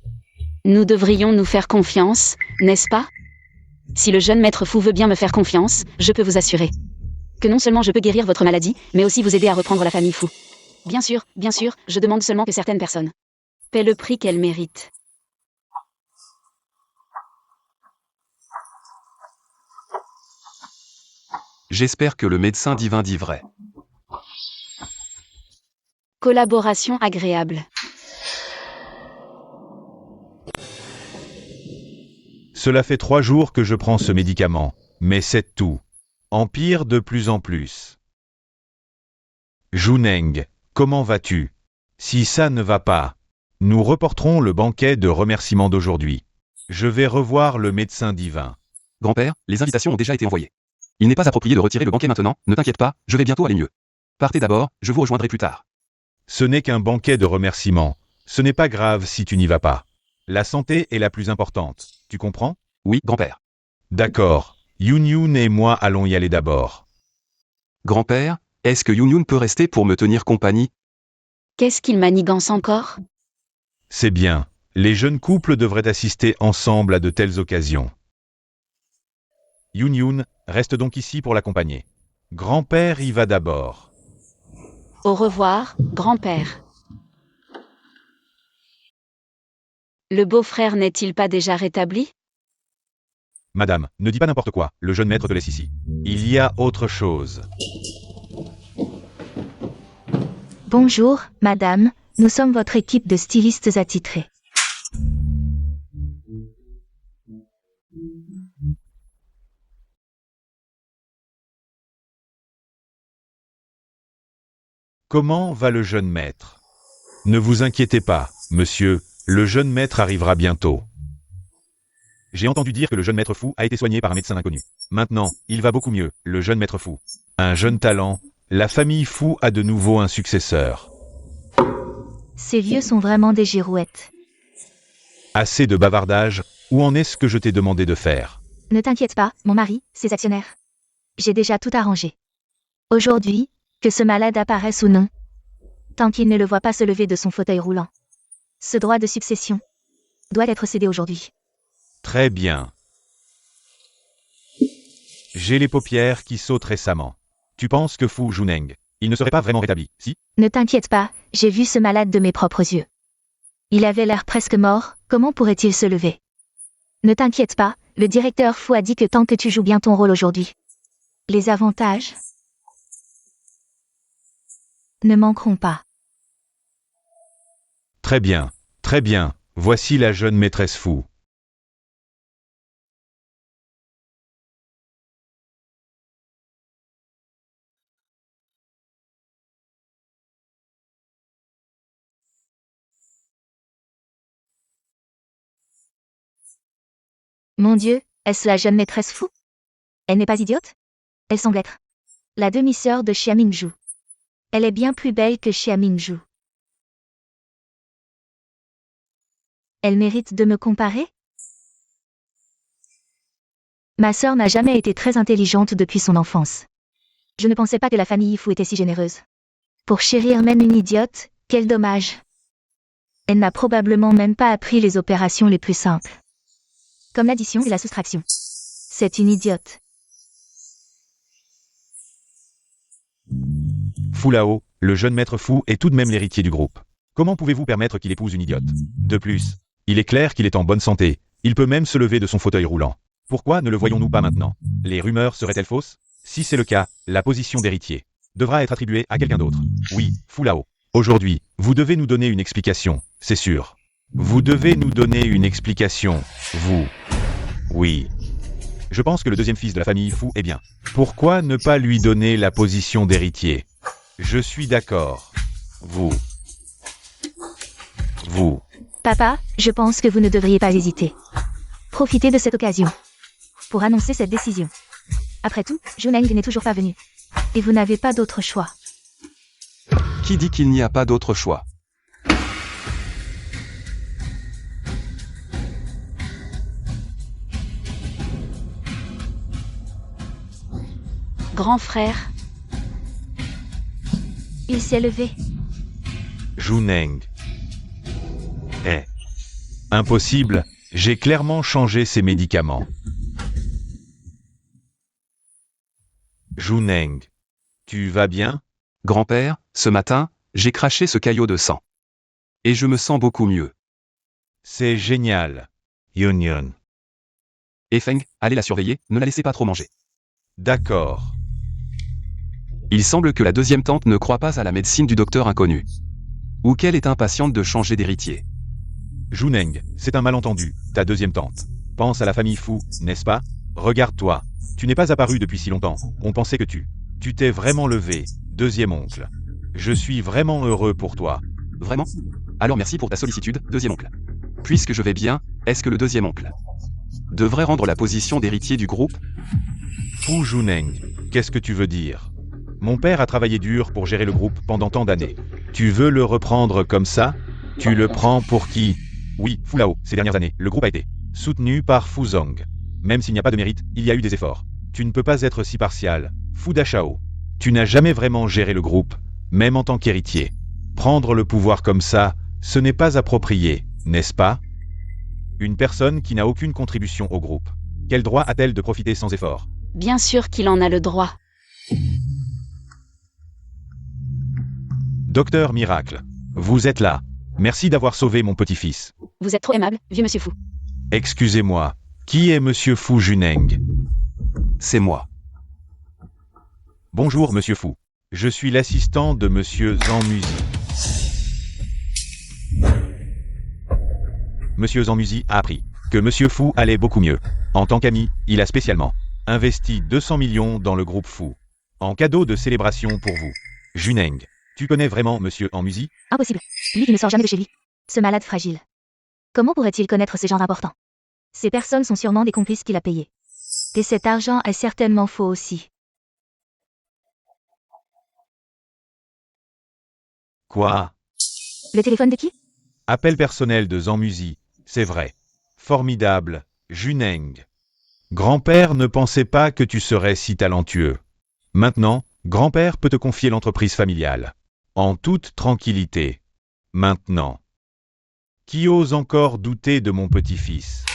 Nous devrions nous faire confiance, n'est-ce pas? Si le jeune maître Fu veut bien me faire confiance, je peux vous assurer que non seulement je peux guérir votre maladie, mais aussi vous aider à reprendre la famille Fu. Bien sûr, je demande seulement que certaines personnes paient le prix qu'elles méritent. J'espère que le médecin divin dit vrai. Collaboration agréable. Cela fait 3 jours que je prends ce médicament, mais c'est tout. Empire de plus en plus. Juneng, comment vas-tu? Si ça ne va pas, nous reporterons le banquet de remerciement d'aujourd'hui. Je vais revoir le médecin divin. Grand-père, les invitations ont déjà été envoyées. Il n'est pas approprié de retirer le banquet maintenant, ne t'inquiète pas, je vais bientôt aller mieux. Partez d'abord, je vous rejoindrai plus tard. Ce n'est qu'un banquet de remerciement. Ce n'est pas grave si tu n'y vas pas. La santé est la plus importante. Tu comprends? Oui, grand-père. D'accord. Yun et moi allons y aller d'abord. Grand-père, est-ce que Yun peut rester pour me tenir compagnie? Qu'est-ce qu'il manigance encore? C'est bien. Les jeunes couples devraient assister ensemble à de telles occasions. Yun, reste donc ici pour l'accompagner. Grand-père y va d'abord. Au revoir, grand-père. Le beau-frère n'est-il pas déjà rétabli? Madame, ne dis pas n'importe quoi, le jeune maître te laisse ici. Il y a autre chose. Bonjour, madame, nous sommes votre équipe de stylistes attitrés. Comment va le jeune maître? Ne vous inquiétez pas, monsieur, le jeune maître arrivera bientôt. J'ai entendu dire que le jeune maître Fu a été soigné par un médecin inconnu. Maintenant, il va beaucoup mieux, le jeune maître Fu. Un jeune talent, la famille Fu a de nouveau un successeur. Ces vieux sont vraiment des girouettes. Assez de bavardage, où en est ce que je t'ai demandé de faire? Ne t'inquiète pas, mon mari, ses actionnaires. J'ai déjà tout arrangé. Aujourd'hui, que ce malade apparaisse ou non, tant qu'il ne le voit pas se lever de son fauteuil roulant. Ce droit de succession doit être cédé aujourd'hui. Très bien. J'ai les paupières qui sautent récemment. Tu penses que Fu Juneng, il ne serait pas vraiment rétabli, si? Ne t'inquiète pas, j'ai vu ce malade de mes propres yeux. Il avait l'air presque mort, comment pourrait-il se lever? Ne t'inquiète pas, le directeur Fu a dit que tant que tu joues bien ton rôle aujourd'hui, les avantages ne manqueront pas. Très bien, voici la jeune maîtresse Fu. Mon Dieu, est-ce la jeune maîtresse Fu? Elle n'est pas idiote? Elle semble être la demi-sœur de Xia Mingzhu. Elle est bien plus belle que Xia Mingzhu. Elle mérite de me comparer? Ma sœur n'a jamais été très intelligente depuis son enfance. Je ne pensais pas que la famille Fu était si généreuse. Pour chérir même une idiote, quel dommage. Elle n'a probablement même pas appris les opérations les plus simples. Comme l'addition et la soustraction. C'est une idiote. Fu Lao, le jeune maître Fu est tout de même l'héritier du groupe. Comment pouvez-vous permettre qu'il épouse une idiote? De plus, il est clair qu'il est en bonne santé. Il peut même se lever de son fauteuil roulant. Pourquoi ne le voyons-nous pas maintenant? Les rumeurs seraient-elles fausses? Si c'est le cas, la position d'héritier devra être attribuée à quelqu'un d'autre. Oui, Fu Lao. Aujourd'hui, vous devez nous donner une explication, c'est sûr. Vous devez nous donner une explication, vous. Oui. Je pense que le deuxième fils de la famille Fu est bien. Pourquoi ne pas lui donner la position d'héritier? Je suis d'accord. Vous. Papa, je pense que vous ne devriez pas hésiter. Profitez de cette occasion pour annoncer cette décision. Après tout, Juneng n'est toujours pas venu. Et vous n'avez pas d'autre choix. Qui dit qu'il n'y a pas d'autre choix? Grand frère, Il s'est levé. Juneng. Impossible, j'ai clairement changé ses médicaments. Juneng. Tu vas bien? Grand-père, ce matin, j'ai craché ce caillot de sang. Et je me sens beaucoup mieux. C'est génial. Yun. Et Feng, allez la surveiller, ne la laissez pas trop manger. D'accord. Il semble que la deuxième tante ne croit pas à la médecine du docteur inconnu. Ou qu'elle est impatiente de changer d'héritier. Juneng, c'est un malentendu, ta deuxième tante. Pense à la famille Fu, n'est-ce pas? Regarde-toi. Tu n'es pas apparu depuis si longtemps. On pensait que tu t'es vraiment levé, deuxième oncle. Je suis vraiment heureux pour toi. Vraiment? Alors merci pour ta sollicitude, deuxième oncle. Puisque je vais bien, est-ce que le deuxième oncle devrait rendre la position d'héritier du groupe? Fu Juneng, qu'est-ce que tu veux dire? Mon père a travaillé dur pour gérer le groupe pendant tant d'années. Tu veux le reprendre comme ça? Tu le prends pour qui? Oui, Fu Lao, ces dernières années, le groupe a été soutenu par Fu Zong. Même s'il n'y a pas de mérite, il y a eu des efforts. Tu ne peux pas être si partial. Fu Dashao. Tu n'as jamais vraiment géré le groupe, même en tant qu'héritier. Prendre le pouvoir comme ça, ce n'est pas approprié, n'est-ce pas? Une personne qui n'a aucune contribution au groupe. Quel droit a-t-elle de profiter sans effort? bien sûr qu'il en a le droit. Docteur Miracle, vous êtes là. Merci d'avoir sauvé mon petit-fils. Vous êtes trop aimable, vieux monsieur Fu. Excusez-moi, qui est Monsieur Fu Juneng? C'est moi. Bonjour Monsieur Fu. Je suis l'assistant de Monsieur Zhang Muzi. Monsieur Zhang Muzi a appris que Monsieur Fu allait beaucoup mieux. En tant qu'ami, il a spécialement investi 200 millions dans le groupe Fu. En cadeau de célébration pour vous. Juneng, tu connais vraiment Monsieur Zhang Muzi? Impossible. Lui qui ne sort jamais de chez lui. Ce malade fragile. Comment pourrait-il connaître ces gens importants? Ces personnes sont sûrement des complices qu'il a payés. Et cet argent est certainement faux aussi. Quoi? Le téléphone de qui? Appel personnel de Zhang Muzi, c'est vrai. Formidable, Juneng. Grand-père ne pensait pas que tu serais si talentueux. Maintenant, grand-père peut te confier l'entreprise familiale. En toute tranquillité. Maintenant. Qui ose encore douter de mon petit-fils?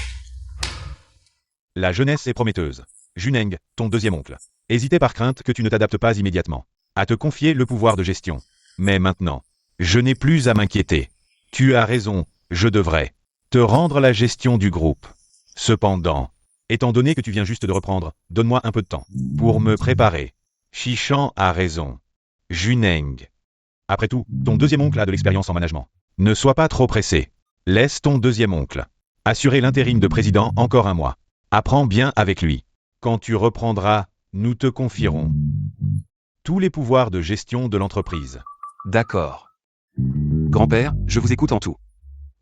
La jeunesse est prometteuse. Juneng, ton deuxième oncle, hésitait par crainte que tu ne t'adaptes pas immédiatement à te confier le pouvoir de gestion. Mais maintenant, je n'ai plus à m'inquiéter. Tu as raison, je devrais te rendre la gestion du groupe. Cependant, étant donné que tu viens juste de reprendre, donne-moi un peu de temps pour me préparer. Shishan a raison. Juneng. Après tout, ton deuxième oncle a de l'expérience en management. Ne sois pas trop pressé. Laisse ton deuxième oncle assurer l'intérim de président encore un mois. Apprends bien avec lui. Quand tu reprendras, nous te confierons tous les pouvoirs de gestion de l'entreprise. D'accord. Grand-père, je vous écoute en tout.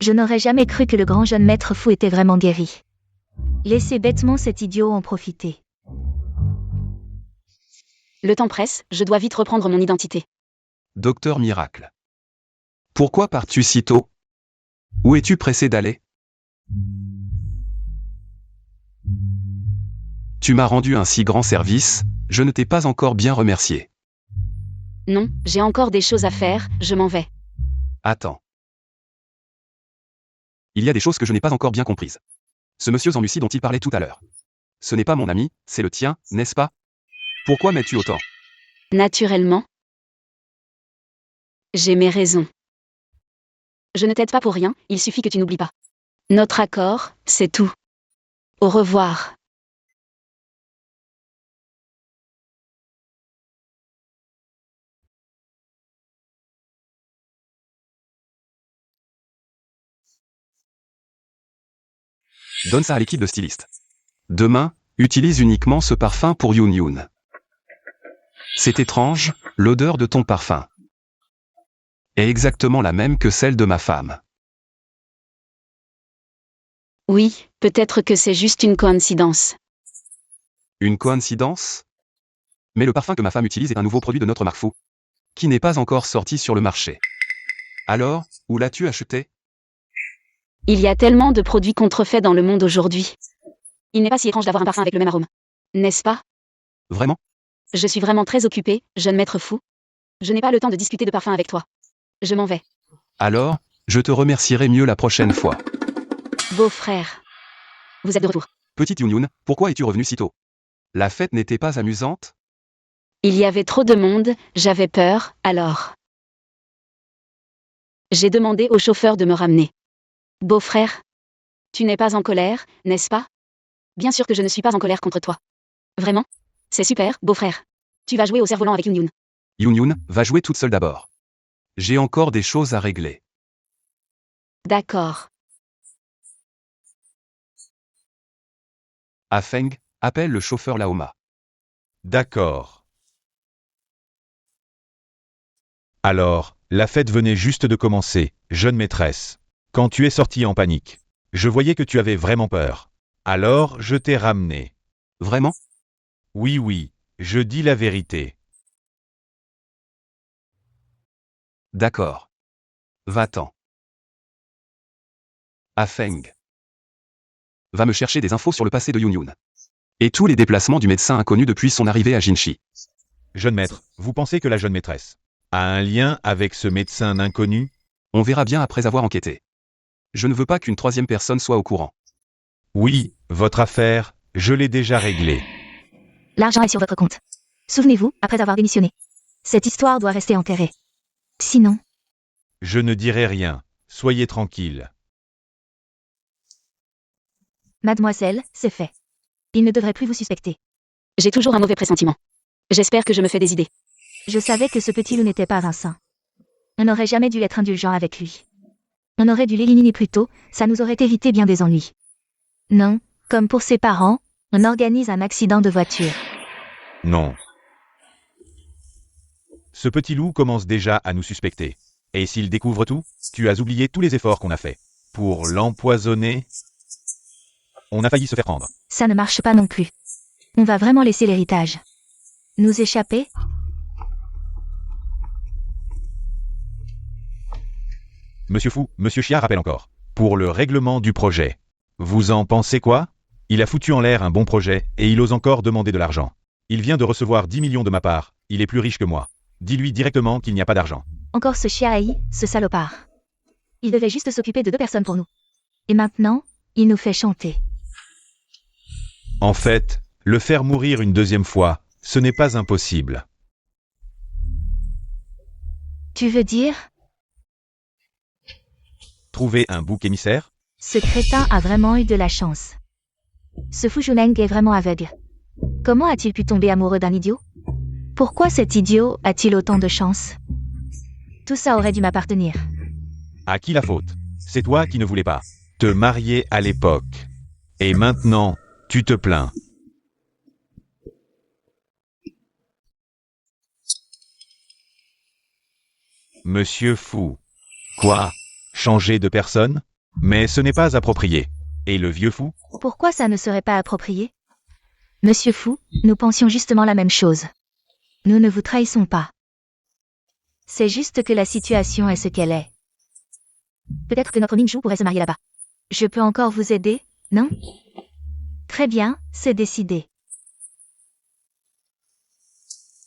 Je n'aurais jamais cru que le grand jeune maître fou était vraiment guéri. Laissez bêtement cet idiot en profiter. Le temps presse, je dois vite reprendre mon identité. Docteur Miracle. Pourquoi pars-tu si tôt? Où es-tu pressé d'aller? Tu m'as rendu un si grand service, je ne t'ai pas encore bien remercié. Non, j'ai encore des choses à faire, je m'en vais. Attends. Il y a des choses que je n'ai pas encore bien comprises. Ce monsieur Zanussi dont il parlait tout à l'heure. Ce n'est pas mon ami, c'est le tien, n'est-ce pas? Pourquoi m'aides-tu autant? Naturellement. J'ai mes raisons. Je ne t'aide pas pour rien, il suffit que tu n'oublies pas. Notre accord, c'est tout. Au revoir. Donne ça à l'équipe de stylistes. Demain, utilise uniquement ce parfum pour Yoon Yoon. C'est étrange, l'odeur de ton parfum est exactement la même que celle de ma femme. Oui, peut-être que c'est juste une coïncidence. Une coïncidence? Mais le parfum que ma femme utilise est un nouveau produit de notre marque Fou, qui n'est pas encore sorti sur le marché. Alors, où l'as-tu acheté? Il y a tellement de produits contrefaits dans le monde aujourd'hui. Il n'est pas si étrange d'avoir un parfum avec le même arôme. N'est-ce pas? Vraiment? Je suis vraiment très occupée, jeune maître fou. Je n'ai pas le temps de discuter de parfum avec toi. Je m'en vais. Alors, je te remercierai mieux la prochaine fois. Beau-frère. Vous êtes de retour. Petite Yoon Yoon, pourquoi es-tu revenu si tôt? La fête n'était pas amusante? Il y avait trop de monde, j'avais peur, alors. J'ai demandé au chauffeur de me ramener. Beau-frère. Tu n'es pas en colère, n'est-ce pas? Bien sûr que je ne suis pas en colère contre toi. Vraiment? C'est super, beau-frère. Tu vas jouer au cerf-volant avec Yoon Yoon. Yoon Yoon, va jouer toute seule d'abord. J'ai encore des choses à régler. D'accord. Ah Feng, appelle le chauffeur Laoma. D'accord. Alors, la fête venait juste de commencer, jeune maîtresse. Quand tu es sortie en panique, je voyais que tu avais vraiment peur. Alors, je t'ai ramené. Vraiment? Oui, je dis la vérité. D'accord. Va-t'en. Ah Feng. Va me chercher des infos sur le passé de Yoon Yoon. Et tous les déplacements du médecin inconnu depuis son arrivée à Jinchi. Jeune maître, vous pensez que la jeune maîtresse a un lien avec ce médecin inconnu? On verra bien après avoir enquêté. Je ne veux pas qu'une troisième personne soit au courant. Oui, votre affaire, je l'ai déjà réglée. L'argent est sur votre compte. Souvenez-vous, après avoir démissionné. Cette histoire doit rester enterrée. Sinon, Je ne dirai rien, soyez tranquille. mademoiselle, c'est fait. Il ne devrait plus vous suspecter. J'ai toujours un mauvais pressentiment. J'espère que je me fais des idées. Je savais que ce petit loup n'était pas Vincent. On n'aurait jamais dû être indulgent avec lui. On aurait dû l'éliminer plus tôt, ça nous aurait évité bien des ennuis. Non, comme pour ses parents, on organise un accident de voiture. Non. Ce petit loup commence déjà à nous suspecter. Et s'il découvre tout, tu as oublié tous les efforts qu'on a faits. Pour l'empoisonner, on a failli se faire prendre. Ça ne marche pas non plus. On va vraiment laisser l'héritage nous échapper? Monsieur Fou, Monsieur Chia rappelle encore. Pour le règlement du projet. Vous en pensez quoi? Il a foutu en l'air un bon projet, et il ose encore demander de l'argent. Il vient de recevoir 10 millions de ma part, il est plus riche que moi. Dis-lui directement qu'il n'y a pas d'argent. Encore ce Chiaï, ce salopard. Il devait juste s'occuper de 2 personnes pour nous. Et maintenant, il nous fait chanter. En fait, le faire mourir une deuxième fois, ce n'est pas impossible. Tu veux dire? Trouver un bouc émissaire? Ce crétin a vraiment eu de la chance. Ce Fu Juneng est vraiment aveugle. Comment a-t-il pu tomber amoureux d'un idiot? Pourquoi cet idiot a-t-il autant de chance? Tout ça aurait dû m'appartenir. À qui la faute? C'est toi qui ne voulais pas te marier à l'époque. Et maintenant, tu te plains. Monsieur Fou. Quoi? Changer de personne? Mais ce n'est pas approprié. Et le vieux fou? Pourquoi ça ne serait pas approprié? Monsieur Fou, nous pensions justement la même chose. Nous ne vous trahissons pas. C'est juste que la situation est ce qu'elle est. Peut-être que notre Mingju pourrait se marier là-bas. Je peux encore vous aider, non? Très bien, c'est décidé.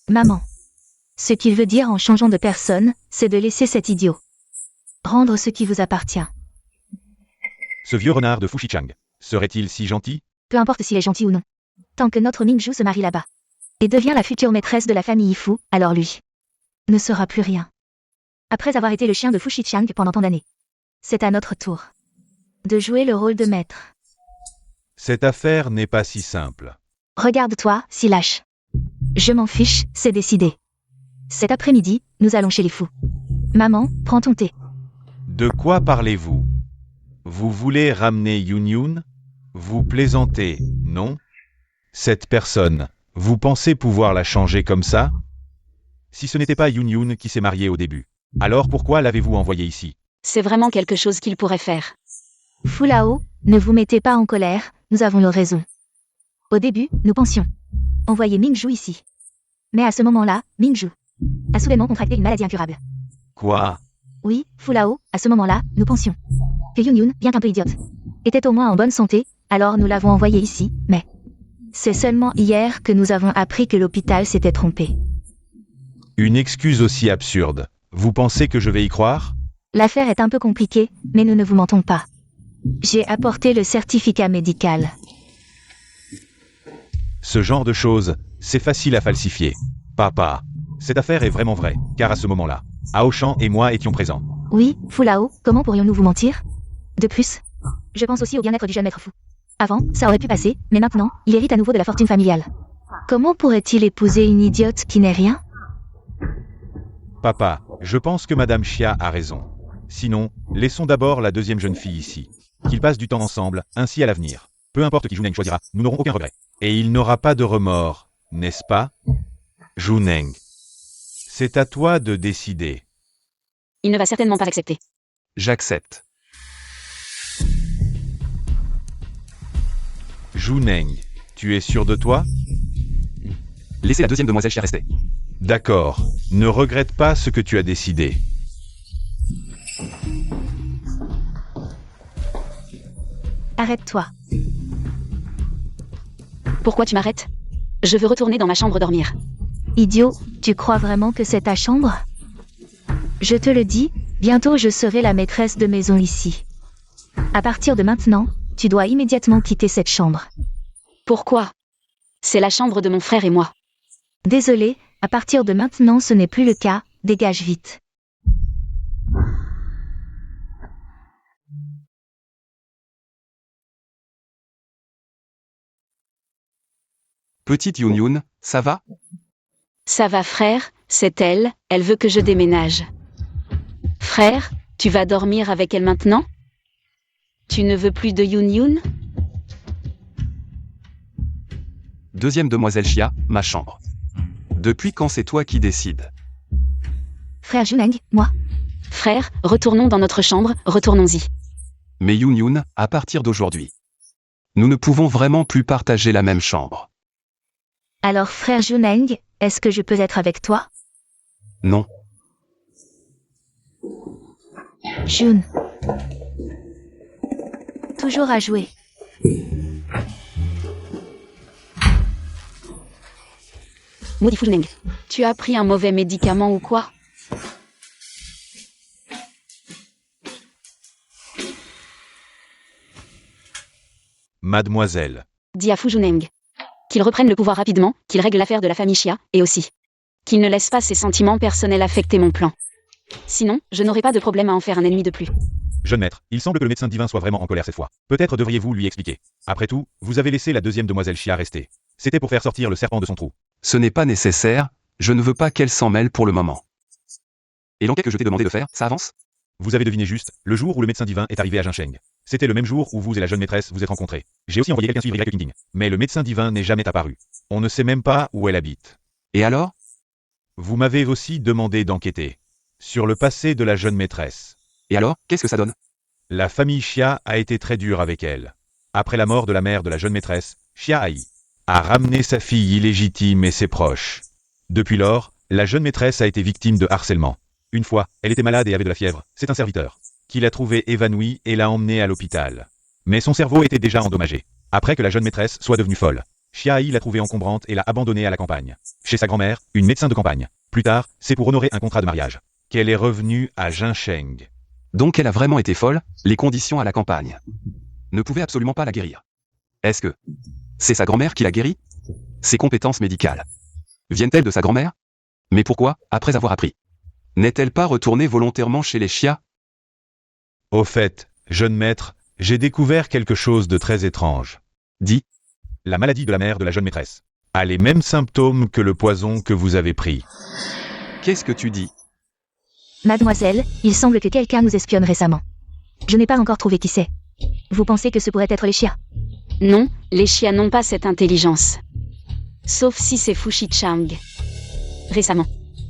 Maman. Ce qu'il veut dire en changeant de personne, c'est de laisser cet idiot. Rendre ce qui vous appartient. Ce vieux renard de Fushichang. Serait-il si gentil? Peu importe s'il est gentil ou non. Tant que notre Mingju se marie là-bas. Et devient la future maîtresse de la famille Ifu, alors lui ne sera plus rien. Après avoir été le chien de Fushichang pendant tant d'années. C'est à notre tour de jouer le rôle de maître. Cette affaire n'est pas si simple. Regarde-toi, si lâche. Je m'en fiche, c'est décidé. Cet après-midi, nous allons chez les fous. Maman, prends ton thé. De quoi parlez-vous? Vous voulez ramener Yun? Vous plaisantez, non? Cette personne, vous pensez pouvoir la changer comme ça? Si ce n'était pas Yun qui s'est mariée au début, alors pourquoi l'avez-vous envoyé ici? C'est vraiment quelque chose qu'il pourrait faire. Fulao, ne vous mettez pas en colère, nous avons eu raison. Au début, nous pensions envoyer Mingju ici. Mais à ce moment-là, Mingju a soudainement contracté une maladie incurable. Quoi? Oui, Fulao, à ce moment-là, nous pensions que Yun, bien qu'un peu idiote, était au moins en bonne santé, alors nous l'avons envoyé ici, mais c'est seulement hier que nous avons appris que l'hôpital s'était trompé. Une excuse aussi absurde. Vous pensez que je vais y croire? L'affaire est un peu compliquée, mais nous ne vous mentons pas. J'ai apporté le certificat médical. Ce genre de choses, c'est facile à falsifier. Papa, cette affaire est vraiment vraie, car à ce moment-là, Aoshan et moi étions présents. Oui, Fulao, comment pourrions-nous vous mentir? De plus, je pense aussi au bien-être du jeune maître fou. Avant, ça aurait pu passer, mais maintenant, il hérite à nouveau de la fortune familiale. Comment pourrait-il épouser une idiote qui n'est rien? Papa, je pense que Madame Chia a raison. Sinon, laissons d'abord la deuxième jeune fille ici. Qu'ils passent du temps ensemble, ainsi à l'avenir. Peu importe qui Juneng choisira, nous n'aurons aucun regret. Et il n'aura pas de remords, n'est-ce pas? Juneng. C'est à toi de décider. Il ne va certainement pas accepter. J'accepte. Juneng, tu es sûr de toi? Laissez la deuxième demoiselle Chia rester. D'accord. Ne regrette pas ce que tu as décidé. Arrête-toi. Pourquoi tu m'arrêtes? Je veux retourner dans ma chambre dormir. Idiot, tu crois vraiment que c'est ta chambre? Je te le dis, bientôt je serai la maîtresse de maison ici. À partir de maintenant, tu dois immédiatement quitter cette chambre. Pourquoi? C'est la chambre de mon frère et moi. Désolé, à partir de maintenant ce n'est plus le cas, dégage vite. Petite Yun, ça va? Ça va frère, c'est elle, elle veut que je déménage. Frère, tu vas dormir avec elle maintenant? Tu ne veux plus de Yun? Deuxième demoiselle Chia, ma chambre. Depuis quand c'est toi qui décides? Frère Juneng, moi. Frère, retournons dans notre chambre, retournons-y. Mais Yun, à partir d'aujourd'hui, nous ne pouvons vraiment plus partager la même chambre. Alors frère Juneng, est-ce que je peux être avec toi? Non. Jun. Toujours à jouer. Maudit Fulneng, tu as pris un mauvais médicament ou quoi? Mademoiselle. Dis à Fu Juneng qu'il reprenne le pouvoir rapidement, qu'il règle l'affaire de la famille Chia, et aussi qu'il ne laisse pas ses sentiments personnels affecter mon plan. Sinon, je n'aurai pas de problème à en faire un ennemi de plus. Jeune maître, il semble que le médecin divin soit vraiment en colère cette fois. Peut-être devriez-vous lui expliquer. Après tout, vous avez laissé la deuxième demoiselle Chia rester. C'était pour faire sortir le serpent de son trou. Ce n'est pas nécessaire, je ne veux pas qu'elle s'en mêle pour le moment. Et l'enquête que je t'ai demandé de faire, ça avance? Vous avez deviné juste, le jour où le médecin divin est arrivé à Jincheng. C'était le même jour où vous et la jeune maîtresse vous êtes rencontrés. J'ai aussi envoyé quelqu'un suivre Ring King. Mais le médecin divin n'est jamais apparu. On ne sait même pas où elle habite. Et alors? Vous m'avez aussi demandé d'enquêter sur le passé de la jeune maîtresse. Et alors, qu'est-ce que ça donne? La famille Xia a été très dure avec elle. Après la mort de la mère de la jeune maîtresse, Xia Ai a ramené sa fille illégitime et ses proches. Depuis lors, la jeune maîtresse a été victime de harcèlement. Une fois, elle était malade et avait de la fièvre. C'est un serviteur qui l'a trouvée évanouie et l'a emmenée à l'hôpital. Mais son cerveau était déjà endommagé. Après que la jeune maîtresse soit devenue folle, Xia Ai l'a trouvée encombrante et l'a abandonnée à la campagne. Chez sa grand-mère, une médecin de campagne. Plus tard, c'est pour honorer un contrat de mariage qu'elle est revenue à Jincheng. Donc elle a vraiment été folle, les conditions à la campagne ne pouvaient absolument pas la guérir. Est-ce que c'est sa grand-mère qui l'a guérie? Ses compétences médicales viennent-elles de sa grand-mère? Mais pourquoi, après avoir appris, n'est-elle pas retournée volontairement chez les Xia? Au fait, jeune maître, j'ai découvert quelque chose de très étrange. Dis, La maladie de la mère de la jeune maîtresse a les mêmes symptômes que le poison que vous avez pris. qu'est-ce que tu dis? Mademoiselle, il semble que quelqu'un nous espionne récemment. Je n'ai pas encore trouvé qui c'est. Vous pensez que ce pourrait être les Xia? Non, les Xia n'ont pas cette intelligence. Sauf si c'est Fu Shichang. Récemment.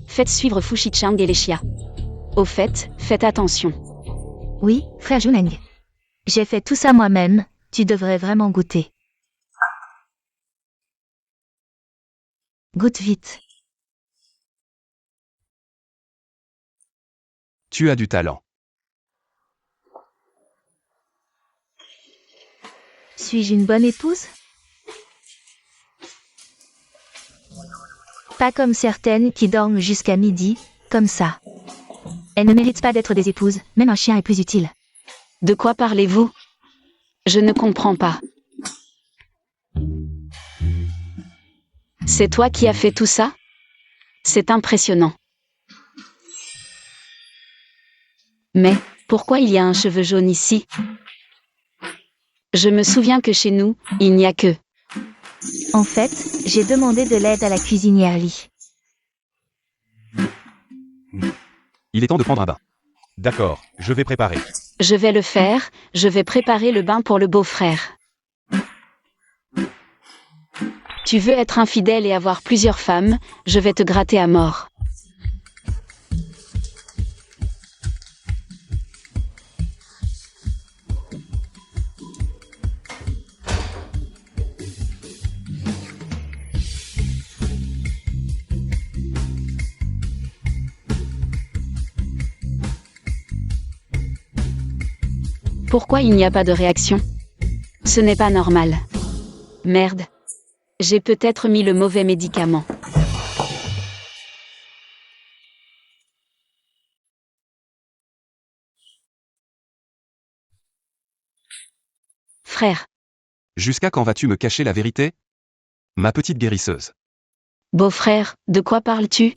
Faites suivre Fu Shichang et les Xia. Au fait, faites attention. Oui, frère Juneng. J'ai fait tout ça moi-même, tu devrais vraiment goûter. Goûte vite. Tu as du talent. Suis-je une bonne épouse? Pas comme certaines qui dorment jusqu'à midi, comme ça. Elles ne méritent pas d'être des épouses, même un chien est plus utile. De quoi parlez-vous? Je ne comprends pas. C'est toi qui as fait tout ça? C'est impressionnant. Mais, pourquoi il y a un cheveu jaune ici? Je me souviens que chez nous, il n'y a que... En fait, j'ai demandé de l'aide à la cuisinière Li. Il est temps de prendre un bain. D'accord, je vais préparer. Je vais le faire, je vais préparer le bain pour le beau-frère. Tu veux être infidèle et avoir plusieurs femmes, je vais te gratter à mort. Pourquoi il n'y a pas de réaction? Ce n'est pas normal. Merde. J'ai peut-être mis le mauvais médicament. Frère, Jusqu'à quand vas-tu me cacher la vérité? Ma petite guérisseuse. beau-frère, de quoi parles-tu?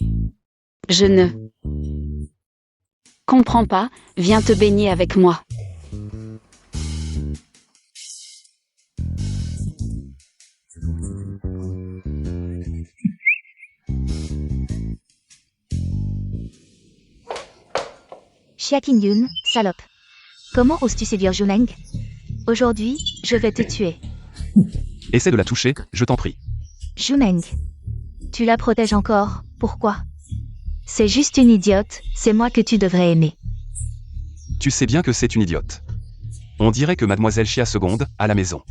Je ne comprends pas, viens te baigner avec moi. Xia Qingyun, salope. Comment oses-tu séduire Juneng? Aujourd'hui, je vais te tuer. Essaie de la toucher, je t'en prie. Juneng. Tu la protèges encore, pourquoi? C'est juste une idiote, c'est moi que tu devrais aimer. Tu sais bien que c'est une idiote. On dirait que mademoiselle Xia II, à la maison,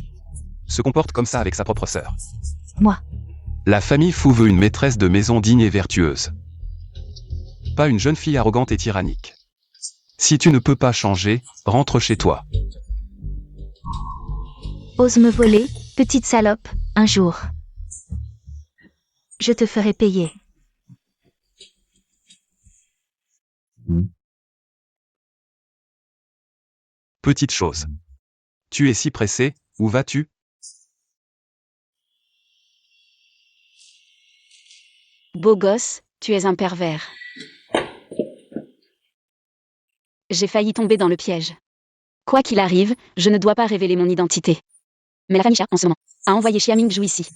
se comporte comme ça avec sa propre sœur. Moi. La famille Fu veut une maîtresse de maison digne et vertueuse. Pas une jeune fille arrogante et tyrannique. Si tu ne peux pas changer, rentre chez toi. Ose me voler, petite salope, un jour. Je te ferai payer. Petite chose. Tu es si pressé, où vas-tu? Beau gosse, tu es un pervers. J'ai failli tomber dans le piège. Quoi qu'il arrive, je ne dois pas révéler mon identité. Mais la famille Xia, en ce moment, a envoyé Xia Mingzhu ici.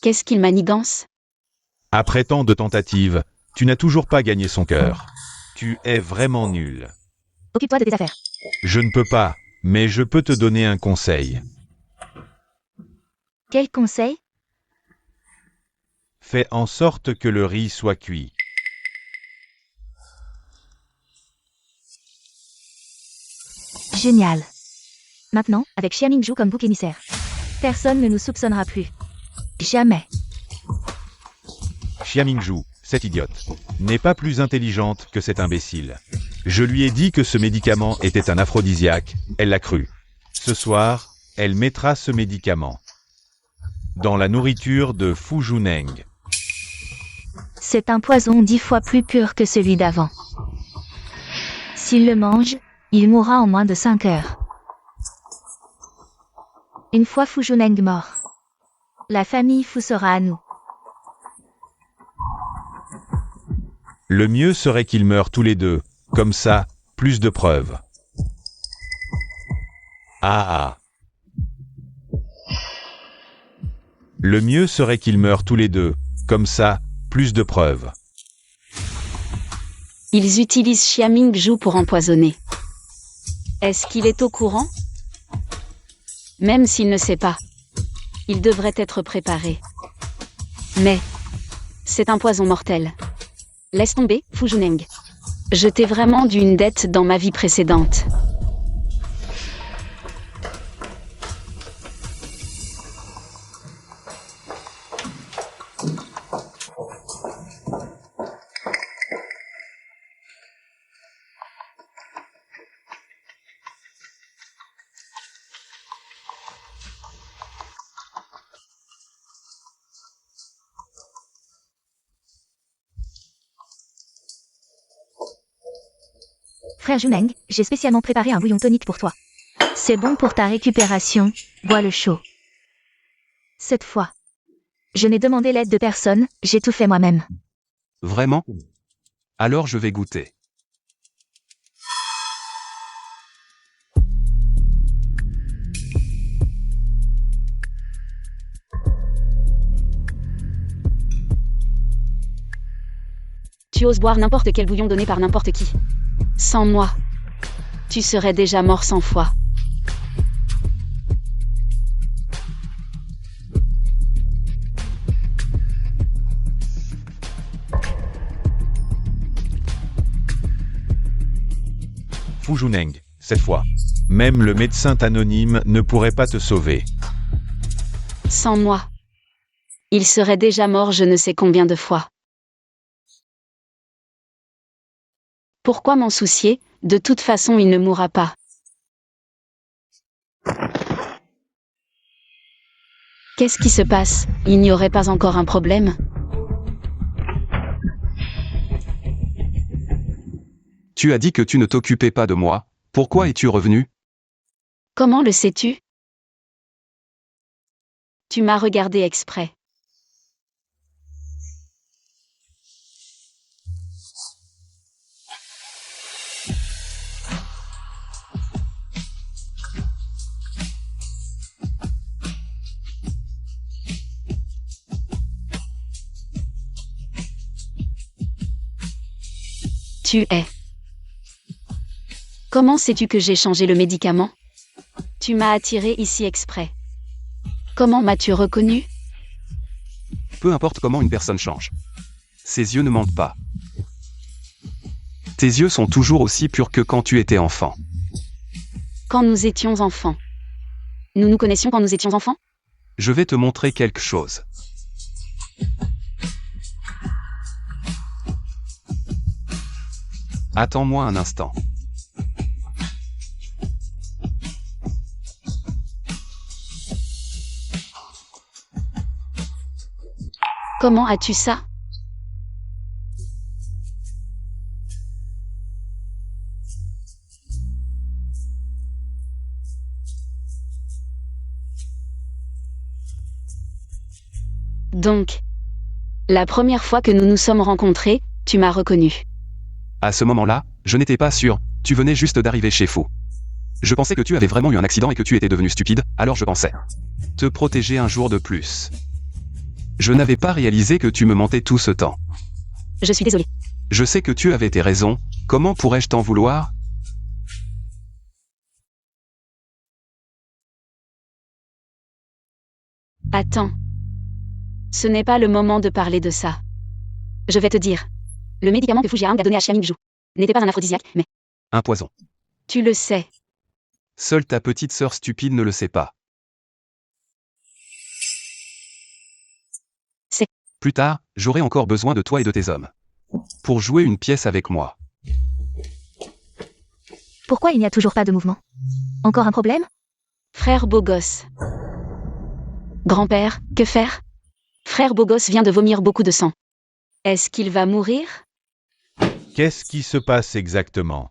Qu'est-ce qu'il manigance? Après tant de tentatives, tu n'as toujours pas gagné son cœur. Tu es vraiment nul. Occupe-toi de tes affaires. Je ne peux pas, mais je peux te donner un conseil. Quel conseil? Fais en sorte que le riz soit cuit. Génial. Maintenant, avec Xia Mingzhu comme bouc émissaire. Personne ne nous soupçonnera plus. Jamais. Xia Mingzhu, cette idiote, n'est pas plus intelligente que cet imbécile. Je lui ai dit que ce médicament était un aphrodisiaque, elle l'a cru. Ce soir, elle mettra ce médicament dans la nourriture de Fu Juneng. C'est un poison 10 fois plus pur que celui d'avant. S'il le mange, il mourra en moins de 5 heures. Une fois Fu Juneng mort, la famille Fu sera à nous. Le mieux serait qu'ils meurent tous les deux, comme ça, plus de preuves. Ah. Le mieux serait qu'ils meurent tous les deux, comme ça, plus de preuves. Ils utilisent Xia Mingzhu pour empoisonner. Est-ce qu'il est au courant? Même s'il ne sait pas, il devrait être préparé. Mais, c'est un poison mortel. Laisse tomber, Fu Juneng. Je t'ai vraiment dû une dette dans ma vie précédente. Frère Juneng, j'ai spécialement préparé un bouillon tonique pour toi. C'est bon pour ta récupération, bois le chaud. Cette fois, je n'ai demandé l'aide de personne, j'ai tout fait moi-même. Vraiment? Alors je vais goûter. Tu oses boire n'importe quel bouillon donné par n'importe qui. Sans moi, tu serais déjà mort 100 fois. Fu Juneng, cette fois. Même le médecin anonyme ne pourrait pas te sauver. Sans moi, il serait déjà mort je ne sais combien de fois. Pourquoi m'en soucier? De toute façon il ne mourra pas. Qu'est-ce qui se passe? Il n'y aurait pas encore un problème? Tu as dit que tu ne t'occupais pas de moi, pourquoi es-tu revenu? Comment le sais-tu? Tu m'as regardé exprès. Tu es. Comment sais-tu que j'ai changé le médicament? Tu m'as attiré ici exprès. Comment m'as-tu reconnu? Peu importe comment une personne change. Ses yeux ne mentent pas. Tes yeux sont toujours aussi purs que quand tu étais enfant. Quand nous étions enfants. Nous nous connaissions quand nous étions enfants? Je vais te montrer quelque chose. Attends-moi un instant. Comment as-tu ça? Donc, la première fois que nous nous sommes rencontrés, tu m'as reconnu. À ce moment-là, je n'étais pas sûr, tu venais juste d'arriver chez Fu. Je pensais que tu avais vraiment eu un accident et que tu étais devenu stupide, alors je pensais te protéger un jour de plus. Je n'avais pas réalisé que tu me mentais tout ce temps. Je suis désolée. Je sais que tu avais tes raisons, comment pourrais-je t'en vouloir? Attends. Ce n'est pas le moment de parler de ça. Je vais te dire. Le médicament que Fu Jiang a donné à Xia Mingzhu n'était pas un aphrodisiaque, mais Un poison. tu le sais. Seule ta petite sœur stupide ne le sait pas. C'est- Plus tard, j'aurai encore besoin de toi et de tes hommes. Pour jouer une pièce avec moi. Pourquoi il n'y a toujours pas de mouvement? Encore un problème? Frère beau gosse. Grand-père, que faire? Frère beau gosse vient de vomir beaucoup de sang. Est-ce qu'il va mourir? Qu'est-ce qui se passe exactement?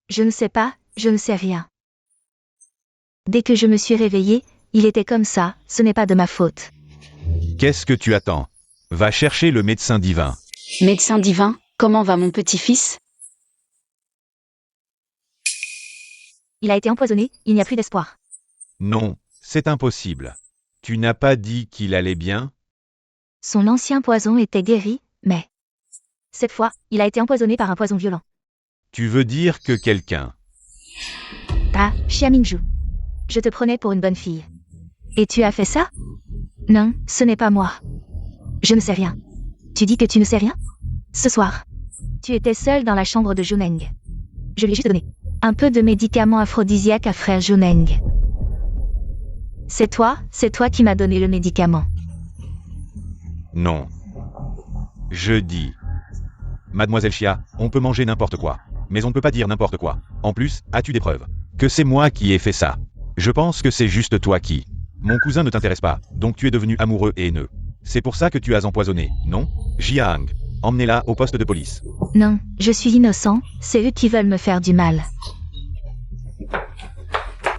Je ne sais pas, je ne sais rien. Dès que je me suis réveillée, il était comme ça, ce n'est pas de ma faute. Qu'est-ce que tu attends? Va chercher le médecin divin. Médecin divin, comment va mon petit-fils? Il a été empoisonné, il n'y a plus d'espoir. Non, c'est impossible. Tu n'as pas dit qu'il allait bien? Son ancien poison était guéri, mais... Cette fois, il a été empoisonné par un poison violent. Tu veux dire que quelqu'un... Ah, Xia Mingzhu. Je te prenais pour une bonne fille. Et tu as fait ça? Non, ce n'est pas moi. Je ne sais rien. Tu dis que tu ne sais rien? Ce soir, tu étais seul dans la chambre de Juneng. Je lui ai juste donné un peu de médicament aphrodisiaque à frère Juneng. C'est toi qui m'as donné le médicament. Non. Je dis... Mademoiselle Xia, on peut manger n'importe quoi. Mais on ne peut pas dire n'importe quoi. En plus, as-tu des preuves que c'est moi qui ai fait ça? Je pense que c'est juste toi qui... Mon cousin ne t'intéresse pas, donc tu es devenu amoureux et haineux. C'est pour ça que tu as empoisonné, non? Jiang, emmenez-la au poste de police. Non, je suis innocent, c'est eux qui veulent me faire du mal.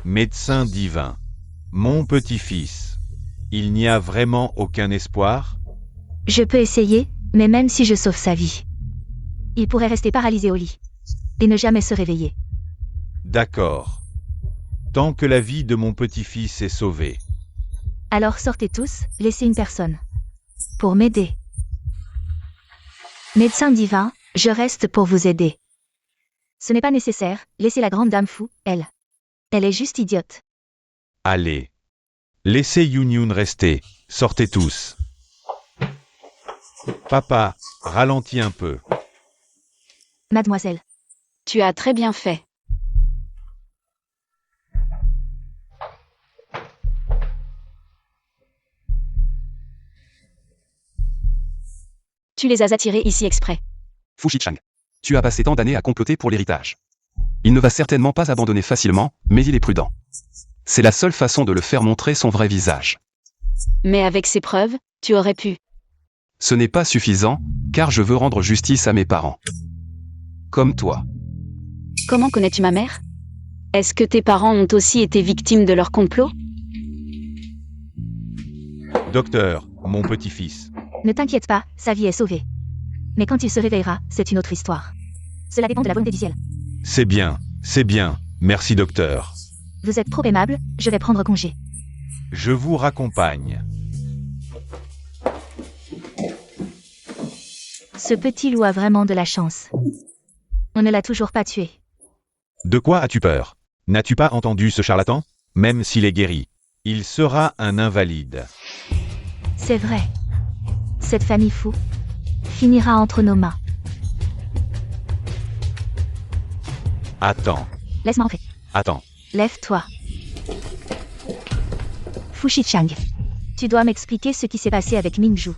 Médecin divin. Mon petit-fils. Il n'y a vraiment aucun espoir? Je peux essayer, mais même si je sauve sa vie, il pourrait rester paralysé au lit. Et ne jamais se réveiller. D'accord. Tant que la vie de mon petit-fils est sauvée. Alors sortez tous, laissez une personne. Pour m'aider. Médecin divin, je reste pour vous aider. Ce n'est pas nécessaire, laissez la grande dame fou, elle. Elle est juste idiote. Allez. Laissez Yun rester. Sortez tous. Papa, ralentis un peu. Mademoiselle. Tu as très bien fait. Tu les as attirés ici exprès. Fu Shichang. Tu as passé tant d'années à comploter pour l'héritage. Il ne va certainement pas abandonner facilement, mais il est prudent. C'est la seule façon de le faire montrer son vrai visage. Mais avec ces preuves, tu aurais pu. Ce n'est pas suffisant, car je veux rendre justice à mes parents. Comme toi. Comment connais-tu ma mère? Est-ce que tes parents ont aussi été victimes de leur complot? Docteur, mon petit-fils. Ne t'inquiète pas, sa vie est sauvée. Mais quand il se réveillera, c'est une autre histoire. Cela dépend de la volonté du ciel. C'est bien, merci docteur. Vous êtes trop aimable, je vais prendre congé. Je vous raccompagne. Ce petit loup a vraiment de la chance. On ne l'a toujours pas tué. De quoi as-tu peur? N'as-tu pas entendu ce charlatan? Même s'il est guéri, il sera un invalide. C'est vrai. Cette famille fou finira entre nos mains. Attends, Laisse-moi entrer. attends. Lève-toi. Fu Shichang. Tu dois m'expliquer ce qui s'est passé avec Mingzhu.